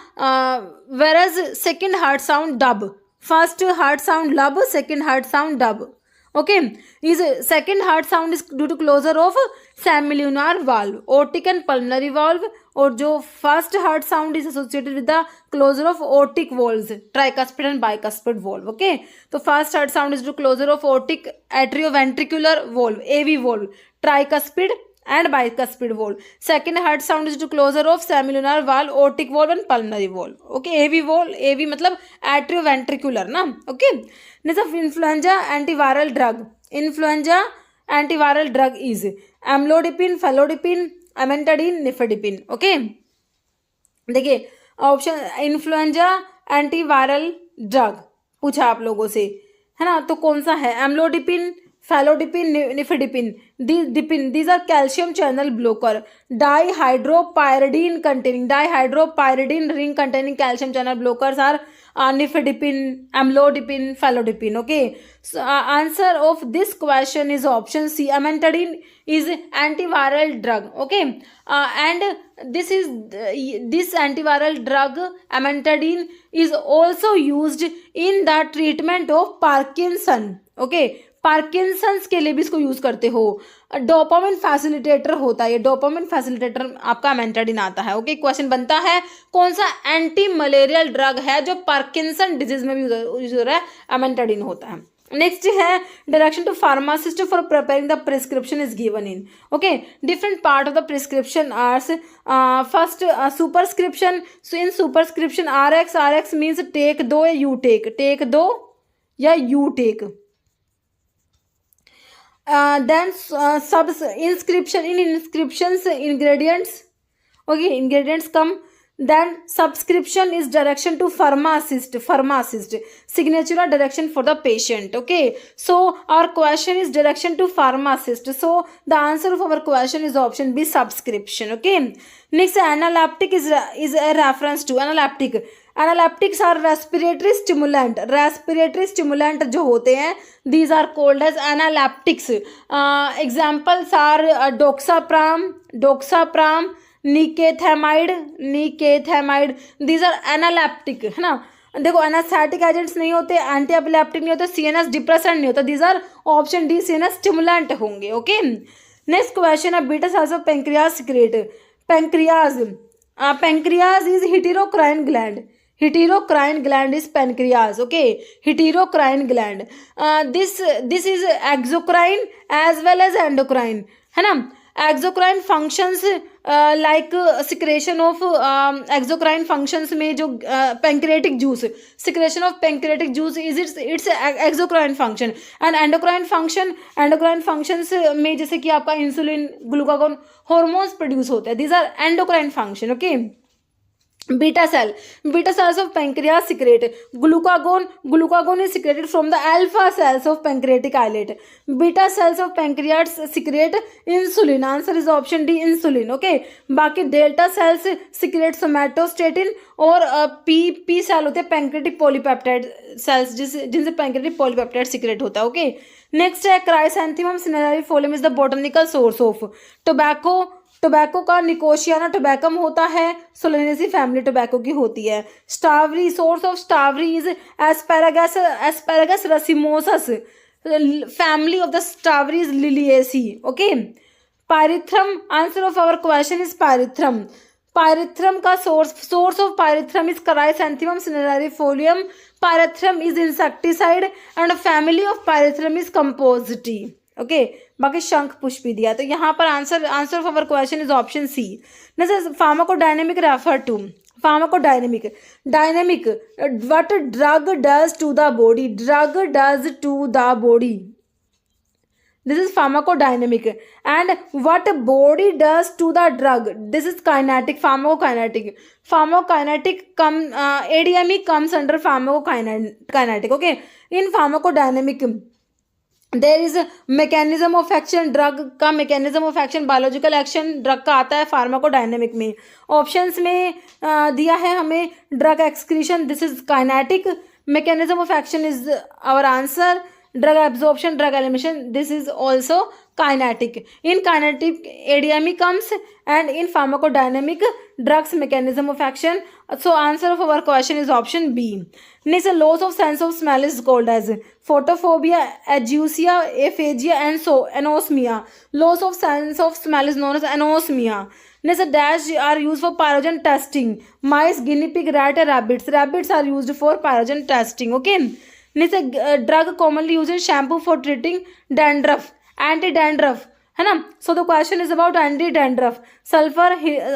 whereas second heart sound dub, first heart sound lub, second heart sound dub. Okay, is second heart sound is due to closure of semilunar valve, aortic and pulmonary valve, और जो first heart sound is associated with the closure of aortic valves, tricuspid and bicuspid valve. Okay, तो first heart sound is to closure of aortic atrioventricular valve, AV valve, tricuspid and bicuspid valve. Second heart sound is to closure of semilunar valve, aortic valve and pulmonary valve. Okay, AV valve, AV मतलब atrioventricular ना। Okay, next of influenza antiviral drug, influenza antiviral drug is amlodipine, felodipine, अमेंटाडीन, nifedipine. Okay, देखिए option influenza antiviral drug पूछा आप लोगों से, है ना, तो कौन सा है, amlodipine, felodipine, nifedipine, dipine, these are calcium channel blocker, dihydropyridine containing, dihydropyridine ring containing calcium channel blockers are nifedipine, amlodipine, felodipine. Okay, so answer of this question is option C. Amantadine is antiviral drug. Okay, and this antiviral drug amantadine is also used in the treatment of Parkinson. Okay, Parkinson's के लिए भी इसको use करते हो। Dopamine facilitator होता है ये, dopamine facilitator आपका अमेंटाडिन आता है। ओके, क्वेश्चन बनता है कौन सा एंटी मलेरियल ड्रग है जो पार्किंसन डिजीज में भी यूज हो रहा है, अमेंटाडिन होता है। नेक्स्ट है direction to pharmacist for preparing the prescription is given in. Okay, different part of the prescription are, first superscription, so in superscription RX means take thou या यू टेक, टेक दो या you take. Then inscription, in inscriptions ingredients, okay, ingredients come, then subscription is direction to pharmacist, signature or direction for the patient. Okay, so our question is direction to pharmacist, so the answer of our question is option B, subscription. Okay, next analeptic is a reference to analeptic, analeptics are respiratory stimulant, respiratory stimulant जो होते हैं these are called as analeptics. Examples are doxapram, doxapram, nikethamide, nikethamide, these are analeptic, है ना। देखो anaesthetic agents नहीं होते, anti epileptic नहीं होते, CNS डिप्रेसेंट नहीं होता, these are option D CNS stimulant होंगे। ओके, नेक्स्ट क्वेश्चन है beta cells of pancreas secrete, pancreas, pancreas is heterocrine gland, heterocrine gland is pancreas. Okay, heterocrine gland, this is exocrine as well as endocrine, है ना। exocrine functions like secretion of exocrine functions में जो pancreatic juice, secretion of pancreatic juice is its exocrine function, and endocrine functions में जैसे कि आपका insulin, glucagon, hormones produce होते हैं, these are endocrine function. Okay, Beta cells of pancreas secrete glucagon is secreted from the alpha cells of pancreatic islet. Beta cells of pancreas secrete insulin. Answer is option D, insulin. Okay, बाकी delta cells secrete somatostatin और p cell होते हैं pancreatic polypeptide cells जिनसे pancreatic polypeptide secrete होता है. Okay, next है Chrysanthemum cinereifolium is the botanical source of tobacco का निकोशियाना tabacum होता है, सोलेनेसी फैमिली टोबैको की होती है. Shatavari, source of Shatavari is Asparagus racemosus, family of the Shatavari is Liliaceae. Okay, pyrethrum, answer of our question is pyrethrum. Pyrethrum का source of pyrethrum is Chrysanthemum cinerariifolium. Pyrethrum is insecticide and family of pyrethrum is Compositae. Okay, बाकी शंख पुष्प भी दिया. तो यहाँ पर answer of our question is option C. Next, pharmacodynamic refer to pharmacodynamic dynamic. What drug does to the body, drug does to the body. This is pharmacodynamic. And what body does to the drug, this is kinetic, pharmacokinetic. ADME comes under pharmacokinetic. Okay, in pharmacodynamic there is mechanism of action, drug का mechanism of action, biological action drug का आता है pharmacodynamic में. Options में दिया है हमें drug excretion, this is kinetic. Mechanism of action is our answer. Drug absorption, drug elimination, this is also kinetic. In kinetic ADME comes and in pharmacodynamic drugs mechanism of action. So answer of our question is option B. Next, loss of sense of smell is called as photophobia, ageusia, aphasia and so anosmia. Loss of sense of smell is known as anosmia. Next, dash are used for pyrogen testing. Mice, guinea pig, rat and rabbits. Rabbits are used for pyrogen testing. Okay. Next, drug commonly used in shampoo for treating dandruff, anti-dandruff, है ना. So the question is about anti-dandruff. Sulfur,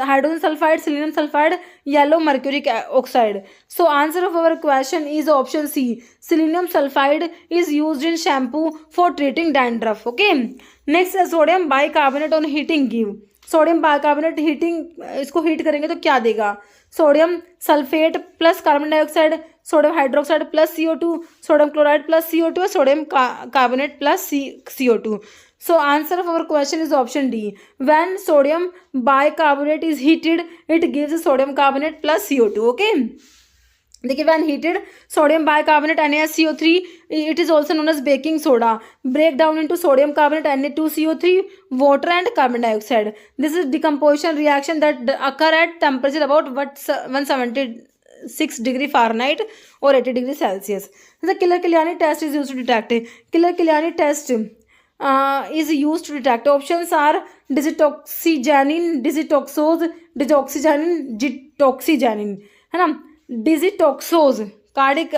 hydrogen sulfide, selenium sulfide, yellow mercuric oxide. So answer of our question is option C. Selenium sulfide is used in shampoo for treating dandruff. Okay. Next, sodium bicarbonate on heating give. Sodium bicarbonate heating, इसको heat करेंगे तो क्या देगा. Sodium sulphate plus carbon dioxide, sodium hydroxide plus CO2, sodium chloride plus CO2 और sodium carbonate plus CO2. So answer of our question is option D. When sodium bicarbonate is heated, it gives sodium carbonate plus CO2. Okay. देखिए, when heated sodium bicarbonate NaCO3, it is also known as baking soda, break down into sodium carbonate Na2CO3, water and carbon dioxide. This is decomposition reaction that occur at temperature about 176 degree Fahrenheit or 80 degree Celsius. The Killer-Kiliani test is used to detect. Killer-Kiliani test is used to detect. Options are digitoxygenin, digitoxose, deoxygenin, gitoxygenin, है ना. Digitoxose cardiac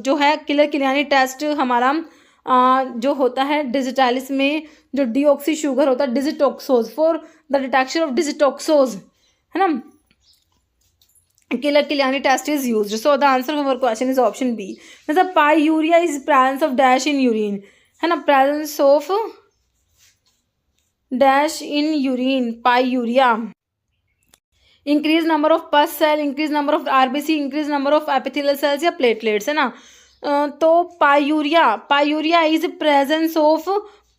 जो है किलर-किलियानी test हमारा जो होता है digitalis में, जो डीऑक्सी शुगर होता है, digitoxose for the detection of digitoxose, है ना. Keller-Kiliani test is used. So the answer of our question is option B. मतलब pyuria is presence of dash in urine, है ना. Presence of dash in urine, pyuria. Increase number of pus cell, increase number of RBC, increase number of epithelial cells या platelets, है ना. तो pyuria is presence of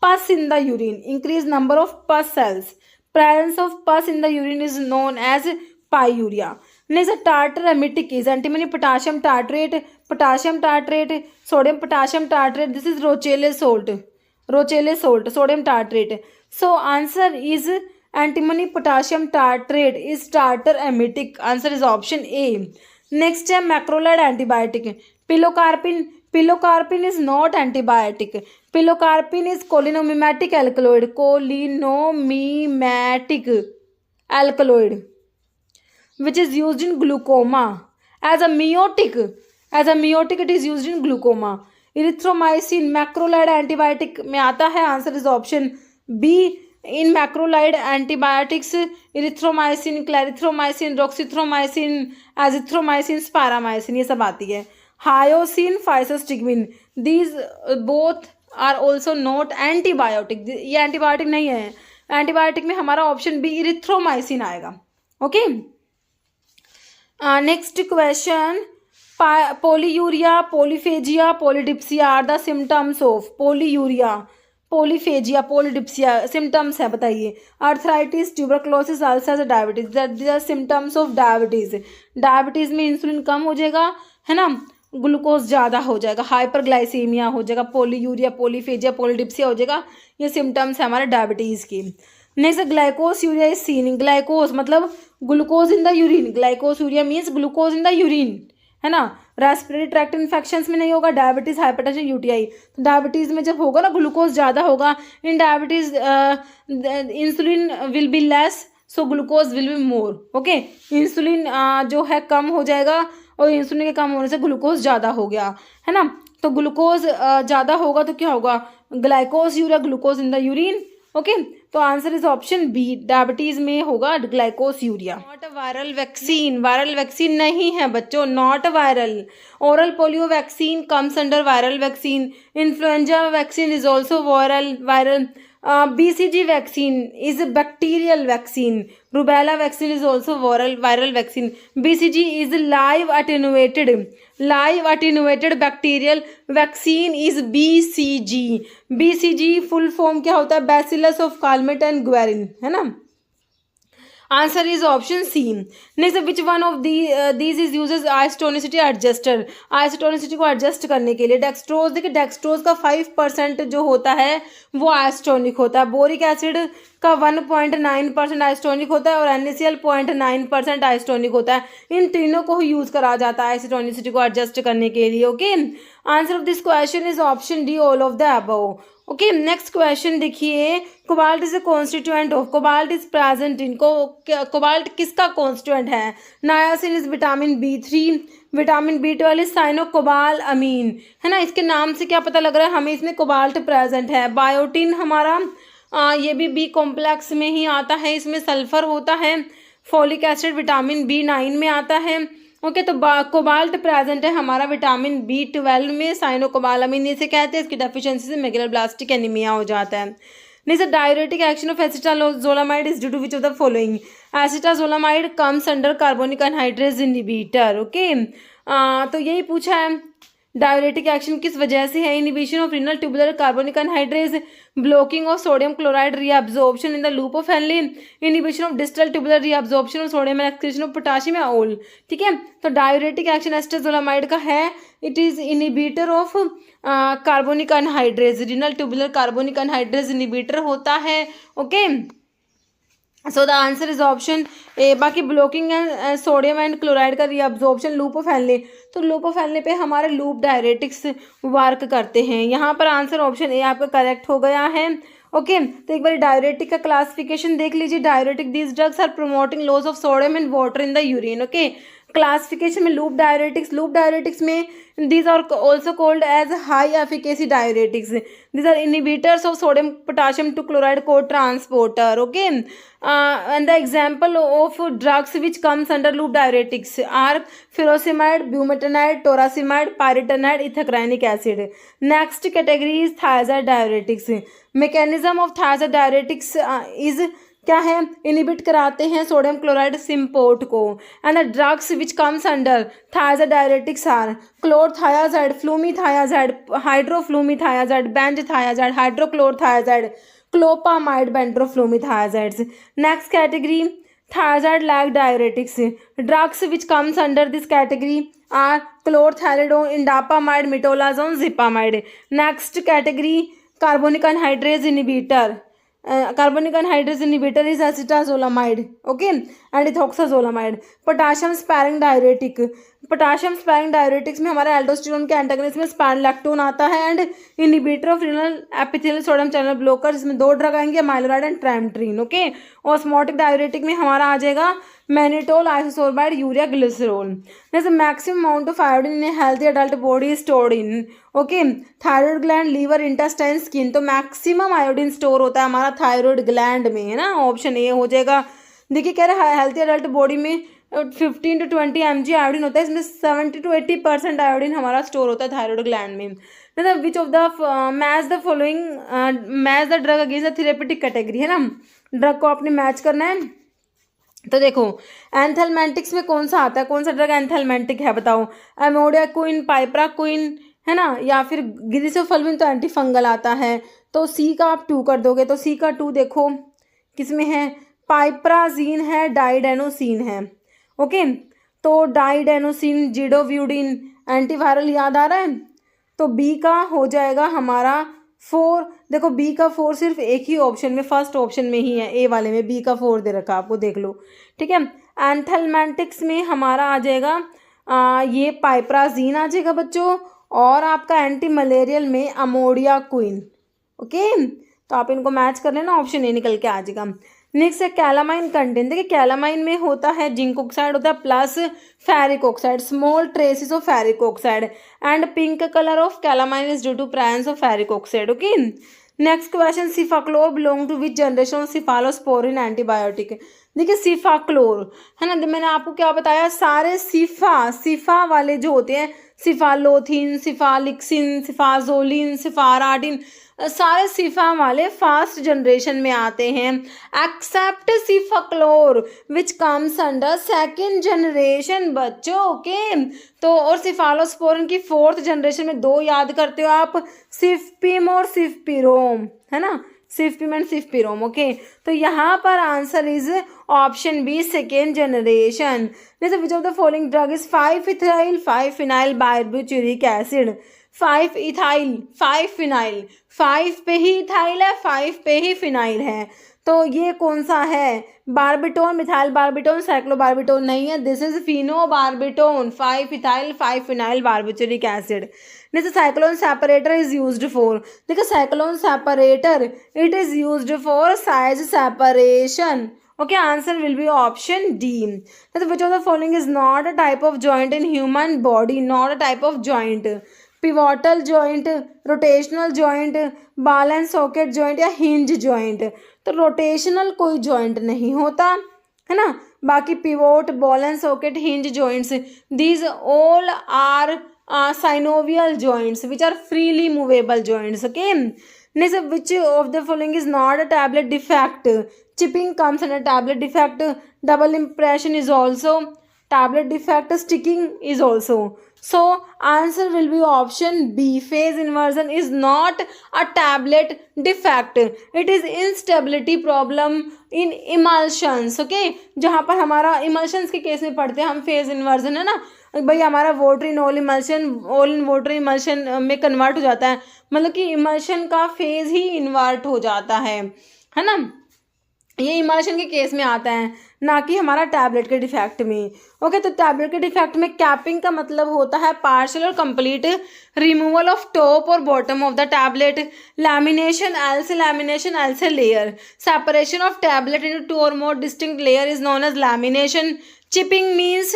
pus in the urine, increase number of pus cells. Presence of pus in the urine is known as pyuria. Next, tartar emetic is antimony potassium tartrate, sodium potassium tartrate, this is Rochelle salt, sodium tartrate. So answer is antimony potassium tartrate is tartar emetic. Answer is option A. Next है macrolide antibiotic. Pilocarpine is not antibiotic. Pilocarpine is cholinomimetic alkaloid which is used in glaucoma. As a meiotic it is used in glaucoma. Erythromycin macrolide antibiotic में आता है. Answer is option B. In macrolide antibiotics, erythromycin, clarithromycin, roxithromycin, azithromycin, sparamycin, ये सब आती है. Hyoscine, physostigmine, these both are also not antibiotic. ये antibiotic नहीं है. एंटीबायोटिक में हमारा ऑप्शन बी इरिथ्रोमाइसिन आएगा. Okay. Next question, polyuria, polyphagia, polydipsia are the symptoms of polyuria, polyphagia, polydipsia symptoms है, बताइए। Arthritis, tuberculosis, ulcer, diabetes, these are symptoms of diabetes. Diabetes में insulin कम हो जाएगा, है ना, ग्लूकोज ज़्यादा हो जाएगा, हाइपरग्लाइसीमिया हो जाएगा, पोलीयूरिया, पोलीफेजिया, पोलीडिप्सिया हो जाएगा। ये सिम्टम्स है हमारे डायबिटीज़ की। Next, glycosuria is seen. Glycos मतलब glucose in the urine, glycosuria means glucose in the urine, है ना। रेस्पिरेटरी ट्रैक्ट इन्फेक्शंस में नहीं होगा, डायबिटीज, हाइपरटेंशन, यूटीआई। तो डायबिटीज़ में जब होगा ना ग्लूकोज ज़्यादा होगा, in diabetes insulin will be less, so glucose will be more. Okay, insulin जो है कम हो जाएगा और इंसुलिन के कम होने से ग्लूकोज ज़्यादा हो गया, है ना। तो ग्लूकोज ज़्यादा होगा तो क्या होगा, glycosuria, glucose in the urine. Okay, तो answer is option B, diabetes में होगा glycosuria. Not viral vaccine, viral vaccine नहीं है बच्चों, not viral. Oral polio vaccine comes under viral vaccine. Influenza vaccine is also viral. BCG vaccine is a bacterial vaccine. Rubella vaccine is also viral vaccine. BCG is live attenuated bacterial vaccine is BCG. BCG full form क्या होता है, Bacillus of Calmette and Guerin, है ना। Answer is option C. Next, which one of these is uses isotonicity adjuster. Isotonicity को adjust करने के लिए dextrose, देखिए डेक्सट्रोज का 5% जो होता है वो आइसोटोनिक होता है, बोरिक एसिड का 1.9% आइसोटोनिक होता है और NaCl 0.9% आइसोटोनिक होता है। इन तीनों को यूज़ करा जाता है आइसोटोनिसिटी को एडजस्ट करने के लिए। Okay, answer of this question is option D, all of the above. Okay, next question देखिए, cobalt is a constituent of, cobalt is present in, cobalt किसका कॉन्स्टिट्यूएंट है। Niacin is vitamin B3, vitamin B12 is cyanocobalamin, है ना। इसके नाम से क्या पता लग रहा है हमें, इसमें कोबाल्ट प्रेजेंट है। बायोटिन हमारा ये भी B कॉम्प्लेक्स में ही आता है, इसमें सल्फर होता है। फोलिक एसिड विटामिन B9 में आता है। ओके, तो कोबाल्ट प्रेजेंट है हमारा विटामिन B12 में, साइनोकोबालामिन इसे कहते हैं। इसकी डेफिशिएंसी से मेगलोब्लास्टिक एनीमिया हो जाता है। Next, diuretic action of acetazolamide is due to which of the following. Acetazolamide comes under carbonic anhydrase inhibitor. Okay, तो यही पूछा है, डायरेटिक एक्शन किस वजह से है। Inhibition of renal tubular carbonic anhydrase, blocking of sodium chloride reabsorption in the loop of Henle, inhibition of distal tubular reabsorption of sodium and excretion of potassium या all. ठीक है, तो डायरेटिक एक्शन एसिटाजोलामाइड का है, it is inhibitor of carbonic anhydrase, renal tubular carbonic anhydrase inhibitor होता है। Okay, so the answer is option A. बाकी blocking and sodium and chloride का रीअब्जॉर्प्शन लूप ऑफ हेनली, तो लूप ऑफ हेनली पे हमारे loop diuretics work करते हैं। यहाँ पर आंसर ऑप्शन ए आपका करेक्ट हो गया है। ओके, तो एक बार डायरेटिक का क्लासिफिकेशन देख लीजिए। Diuretic, these drugs are promoting loss of sodium and water in the urine. Okay, classification में लूप डायरेटिक्स में these are also called as high efficacy diuretics. These are inhibitors of sodium potassium to chloride co-transporter. Okay, and the example of drugs which comes under loop diuretics are furosemide, bumetanide, toracimide, pyritonide, ethacrynic acid. Next category is thiazide diuretics. Mechanism of thiazide diuretics is क्या है, inhibit कराते हैं sodium chloride symport को। And the drugs which comes under thiazide diuretics are chlorothiazide, flumethiazide, hydroflumethiazide, benzthiazide, hydrochlorothiazide, clopamide, bendroflumethiazides. Next category, thiazide like diuretics. Drugs which comes under this category are chlorthalidone, indapamide, metolazone, zipamide. Next category, carbonic anhydrase inhibitor. Carbonic anhydrase inhibitor is acetazolamide, okay, and ethoxazolamide. Potassium sparing diuretic, potassium sparing diuretics में हमारा aldosterone के antagonist में spironolactone आता है। And inhibitor of renal epithelial sodium channel blocker, इसमें 2 drug आएंगे, amiloride and triamterene. Okay, osmotic diuretic में हमारा आ जाएगा मैनिटोल, आइसोसोर्बाइड, यूरिया, ग्लिसरॉल। जैसे maximum amount of iodine in healthy adult body stored in, okay, thyroid gland, liver, intestine, skin. तो maximum iodine store होता है हमारा थायराइड ग्लैंड में, है ना। ऑप्शन ए हो जाएगा। देखिए कह रहे हैं हेल्थी अडल्ट बॉडी में 15 to 20 mg आयोडीन होता है, इसमें 70 to 80% आयोडीन हमारा स्टोर होता है थायराइड ग्लैंड में। मतलब विच of the match the following, match the drug against the therapeutic category, है ना। ड्रग को आपने मैच करना है तो देखो एंथेलमेंटिक्स में कौन सा आता है, कौन सा ड्रग एंथेलमेंटिक है बताओ, एमोडिया क्विन, पाइप्रा क्विन, है ना, या फिर ग्लिसोफल्विन तो एंटी फंगल आता है। तो सी का आप 2 कर दोगे, तो सी का 2 देखो किसमें है, पाइप्राजीन है, डाइडेनोसिन है। ओके, तो डाइडेनोसिन, जिडोव्यूडिन, एंटीवायरल याद आ रहा है। तो बी का हो जाएगा हमारा 4। देखो बी का 4 सिर्फ एक ही ऑप्शन में, फर्स्ट ऑप्शन में ही है, ए वाले में बी का 4 दे रखा आपको, देख लो। ठीक है, एंथेलमेंटिक्स में हमारा आ जाएगा ये पाइप्राजीन आ जाएगा बच्चों, और आपका एंटी मलेरियल में अमोडिया क्विन। ओके, तो आप इनको मैच कर लेना, ऑप्शन ए निकल के आ जाएगा। नेक्स्ट है कैलामाइन कंटेंट। देखिए कैलामाइन में होता है जिंक ऑक्साइड होता है plus ferric oxide, small traces of ferric oxide, and pink colour of calamine is due to presence of ferric oxide. Okay, next question, cefaclor belong to which generation of cephalosporin antibiotic. देखिए cefaclor है ना, मैंने आपको क्या बताया, सारे सिफा वाले जो होते हैं, सिफालोथिन, सिफालिक्सिन, सिफाजोलिन, सिफाराडिन, सारे सिफा वाले फर्स्ट जनरेशन में आते हैं, except cefaclor which comes under second generation बच्चों। ओके, तो और सिफालोस्पोरिन की 4th जनरेशन में 2 याद करते हो आप, सिफपिम और सिफपिरोम, है ना, सिफपिम एंड सिफपिरोम। ओके, तो यहाँ पर answer is option B, second generation. जैसे which of the following drug is 5-ethyl 5-phenyl barbituric acid. 5-ethyl 5-phenyl, 5 पे ही इथाइल है, 5 पे ही फिनाइल है, तो ये कौन सा है, बारबिटोन, मिथाइल बारबिटोन, साइक्लोबारबिटोन नहीं है, this is phenobarbitone, 5-ethyl 5-phenyl barbituric acid. जैसे cyclone separator is used for, देखो cyclone separator it is used for size separation. Okay, answer will be option D. That which of the following is not a type of joint in human body? Not a type of joint. Pivotal joint, rotational joint, ball and socket joint या hinge joint. तो rotational कोई joint नहीं होता है ना, बाकी pivot, ball and socket, hinge joints, these all are synovial joints which are freely movable joints. Okay, next, which of the following is not a tablet defect? Chipping comes under tablet defect, double impression is also tablet defect, sticking is also. So answer will be option B, phase inversion is not a tablet defect, it is instability problem in emulsions. Okay, जहाँ पर हमारा emulsions के case में पढ़ते हैं हम phase inversion, है ना भाई, हमारा water in all emulsion, all in water emulsion में कन्वर्ट हो जाता है, मतलब कि इमल्शन का फेज ही इन्वर्ट हो जाता है ना, ये इमल्शन के केस में आता है, ना कि हमारा टैबलेट के डिफेक्ट में। ओके, तो टैबलेट के डिफेक्ट में कैपिंग का मतलब होता है पार्शियल और कंप्लीट रिमूवल ऑफ टॉप और bottom of the tablet, lamination एल से layer, separation of tablet into 2 or more distinct layer is known as lamination, chipping means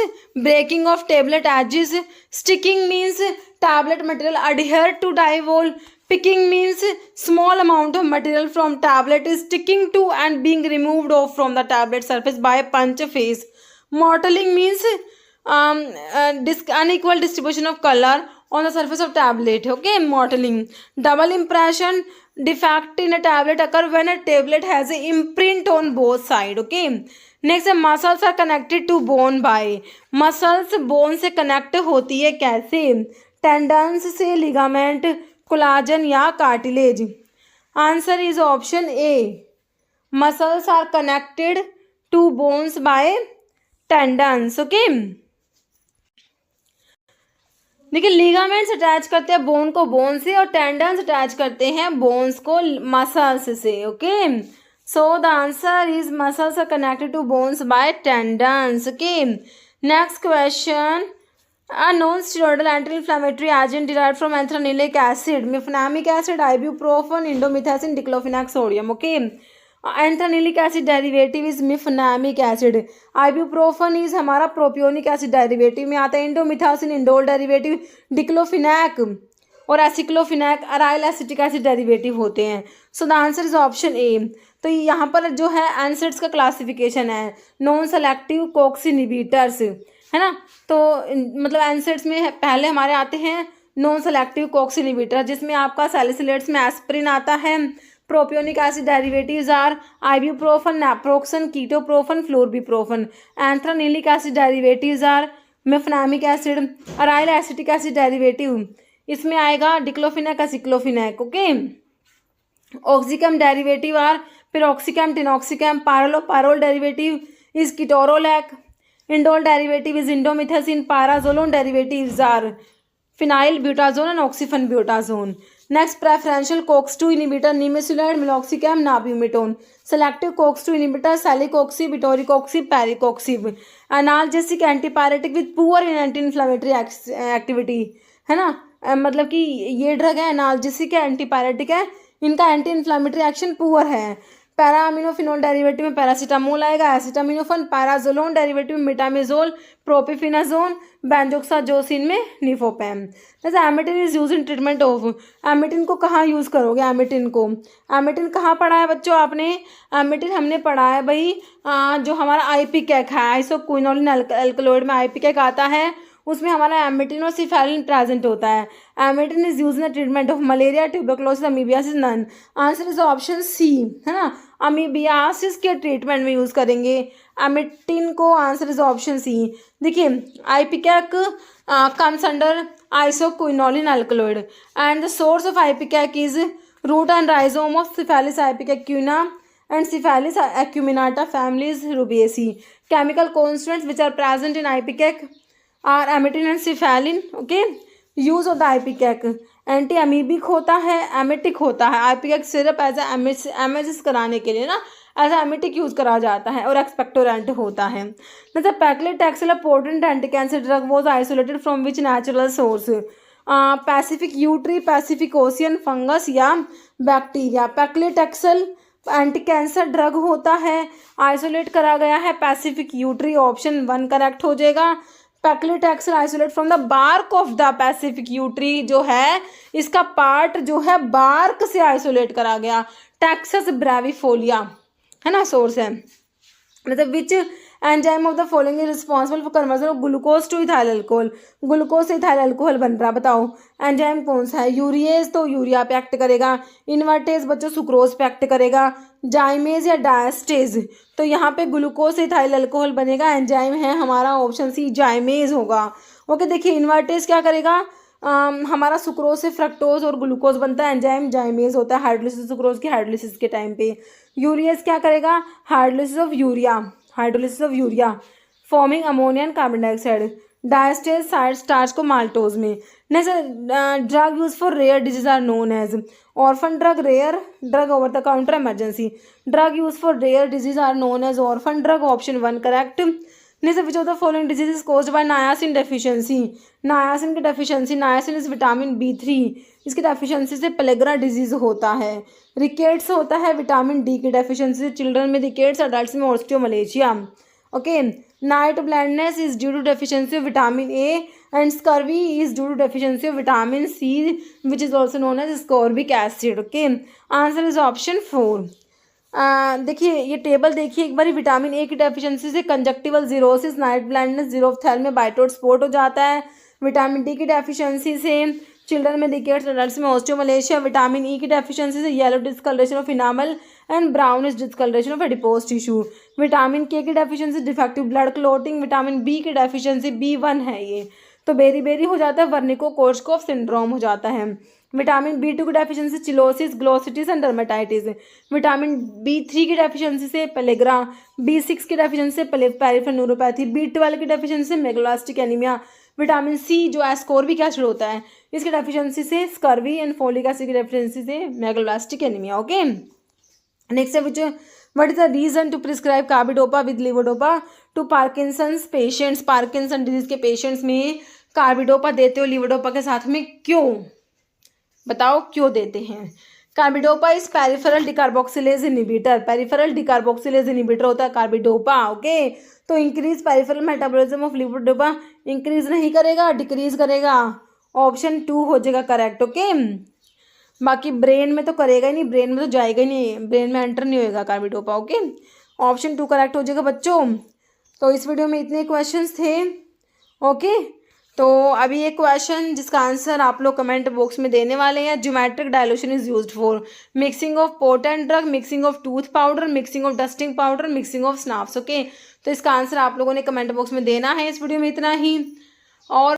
breaking of tablet edges, sticking means tablet material adhere to die wall, picking means small amount of material from tablet is sticking to and being removed off from the tablet surface by a punch face, mottling means unequal distribution of color on the surface of tablet. Okay, mottling. Double impression defect in a tablet occur when a tablet has a imprint on both side. Okay, next है muscles are connected to bone by, muscles bone से connect होती है कैसे, tendons से, ligament, collagen या cartilage. Answer is option A, muscles are connected to bones by tendons. Okay, देखिए ligaments attach करते हैं बोन को बोन से और टेंडन्स अटैच करते हैं बोन्स को मसल्स से। Okay, so the answer is muscles are connected to bones by tendons. Okay, next question, a non-steroidal anti-inflammatory agent derived from anthranilic acid, mefenamic acid, ibuprofen, indomethacin, diclofenac sodium. Okay, anthranilic acid derivative is mefenamic acid, ibuprofen is हमारा propionic acid derivative में आता है, indomethacin indole derivative, डिक्लोफिनैक और एसिक्लोफिनैक aryl acetic acid derivative होते हैं। सो the answer is option ए। तो यहाँ पर जो है एनसेड्स का क्लासिफिकेशन है, नॉन सेलेक्टिव कॉक्स इनहिबिटर्स, है ना, तो मतलब एनसेड्स में पहले हमारे आते हैं नॉन सेलेक्टिव कॉक्स इनहिबिटर, जिसमें आपका सैलिसिलेट्स में एस्पिरिन आता है, Propionic acid derivatives are ibuprofen, naproxen, ketoprofen, florbiprofen. Anthralinic acid derivatives are mefenamic acid, aryl acetic acid derivative इसमें आएगा diclofenac, aceclofenac. Okay. Oxicam derivative are piroxicam, tenoxicam. Pyrrole derivative is ketorolac. Indole derivative is indomethacin. Pyrazolone derivatives are phenylbutazone and oxyphenbutazone. Next, preferential COX two inhibitor nimesulide, meloxicam, nabumetone. Selective COX two inhibitor celecoxib, etoricoxib, parecoxib. Analgesic antipyretic with poor in anti inflammatory activity, है ना. मतलब कि ये drug है, analgesic है, antipyretic है, इनका anti inflammatory action poor है. पैरा अमीनोफिनोल डेरिवेटिव में पैरासीटामोल आएगा. एसिटामिनोफन. पैराजोलोन डेरिवेटिव में मिटामेजोल, प्रोपिफिनाजोन. बेंजोक्साजोसिन में निफोपैम. जैसे emetine is use in treatment of. Emetine को कहाँ यूज़ करोगे? एमिटिन को, एमिटिन कहाँ पढ़ा है बच्चों आपने? एमिटिन हमने पढ़ा है भाई जो हमारा आईपीकैक है, आइसोक्विनोलिन एल्कलॉइड में आईपीकैक आता है, उसमें हमारा एमिटिन और सिफेलिन प्रेजेंट होता है. Emetine is use in treatment of malaria, tuberculosis, amoebiasis. None. Answer is option C, है ना. अमीबियासिस के ट्रीटमेंट में यूज़ करेंगे एमिटिन को. Answer is option C. देखिए, ipecac comes under isoquinoline alkaloid and the source of ipecac is root and rhizome of Cephaelis ipecacuanha and Syphilis acuminata families Rubiaceae. Chemical constituents which are present in ipecac are amitin and syphilis. Okay, use of the ipecac anti amoebic होता है, emetic होता है. आईपीकैक syrup as emesis कराने के लिए ना as emetic use करा जाता है और एक्सपेक्टोरेंट होता है. मतलब paclitaxel potent anti cancer drug was isolated from which natural source? Pacific yew tree, Pacific Ocean, fungus या bacteria. Paclitaxel anti cancer drug होता है, आइसोलेट करा गया है Pacific yew tree. Option 1 correct हो जाएगा. Paclitaxel isolate from the bark of the Pacific yew tree जो है, इसका पार्ट जो है बार्क से आइसोलेट करा गया. टैक्सस ब्रेविफोलिया, है ना, सोर्स है. मतलब which enzyme of the following is responsible for conversion of glucose two ethyl alcohol? Glucose से इथाइल अल्कोहल बन रहा, बताओ एंजाइम कौन सा है? यूरिएज तो यूरिया पे एक्ट करेगा. इन्वर्टेज बच्चों सुक्रोज पे एक्ट करेगा. जाइमेज या डायस्टेज, तो यहाँ पे ग्लूकोज से इथाइल अल्कोहल बनेगा. एंजाइम है हमारा ऑप्शन सी, जाइमेज होगा. ओके, देखिए इन्वर्टेज क्या करेगा? हमारा सुक्रोज से फ्रक्टोज और ग्लूकोज बनता है. एंजाइम जाइमेज होता है हाइड्रोलिसिस सुक्रोज की हाइड्रोलिसिस के टाइम पे. यूरिएज क्या करेगा? Hydrolysis of urea forming ammonia and carbon dioxide. Diastase starch को माल्टोज में. Next, drug use for rare disease are known as orphan drug, rare drug, over the counter, emergency. Drug use for rare disease are known as orphan drug. Option 1 correct. Next, which of the following disease is caused by niacin deficiency? Niacin की deficiency. नायासिन is vitamin B3, इसकी deficiency से pellagra disease होता है. Rickets होता है vitamin D की deficiency से. Children में रिकेट्स, अडल्ट्स में osteomalacia. Okay, night blindness is due to deficiency of vitamin A and scurvy is due to deficiency of vitamin C which is also known as ascorbic acid. Okay, answer is option 4. देखिए ये table देखिए एक बार. Vitamin A की deficiency से conjunctival xerosis, night blindness, xerophthalmia, Bitot spot हो जाता है. विटामिन D की डेफिशिएंसी से चिल्ड्रन में रिकेट्स, अडल्ट्स में ऑस्टियोमलेशिया. विटामिन E की डेफिशिएंसी से yellow discoloration of enamel and brownish discoloration of adipose tissue. Vitamin K की deficiency defective blood clotting. Vitamin B की डेफिशिएंसी B1 है ये, तो बेरी बेरी हो जाता है, वर्निको कोर्सकॉफ सिंड्रोम हो जाता है. विटामिन B2 की deficiency cheilosis, glossitis and dermatitis. Vitamin B3 की डेफिशिएंसी से पेलेग्रा. B6 की डेफिशिएंसी से पेरिफेरल न्यूरोपैथी. B12 की डेफिशिएंसी से मेगालोब्लास्टिक एनीमिया. विटामिन C जो एस्कॉर्बिक एसिड होता है, इसकी डेफिशिएंसी से स्कर्वी एंड फोलिक एसिड की डेफिशिएंसी से मेगालोब्लास्टिक एनीमिया. ओके, नेक्स्ट है which what is the reason to prescribe carbidopa with levodopa to Parkinson's patients? Parkinson disease के patients में कार्बिडोपा देते हो लीवोडोपा के साथ में, क्यों? बताओ क्यों देते हैं? Carbidopa is peripheral decarboxylase inhibitor. Peripheral decarboxylase inhibitor होता है कार्बिडोपा. ओके, तो increase peripheral metabolism of levodopa. Increase नहीं करेगा, डिक्रीज करेगा. ऑप्शन 2 हो जाएगा करेक्ट. ओके, बाकी ब्रेन में तो करेगा ही नहीं, ब्रेन में तो जाएगा ही नहीं, ब्रेन में एंटर नहीं होएगा कार्बिडोपा. ओके, ऑप्शन 2 करेक्ट हो जाएगा बच्चों. तो इस वीडियो में इतने क्वेश्चंस थे. ओके, तो अभी एक क्वेश्चन जिसका आंसर आप लोग कमेंट बॉक्स में देने वाले हैं। Geometric dilution is used for mixing of potent drug, mixing of tooth powder, mixing of dusting powder, mixing of snuffs. Okay, तो इसका आंसर आप लोगों ने कमेंट बॉक्स में देना है। इस वीडियो में इतना ही। और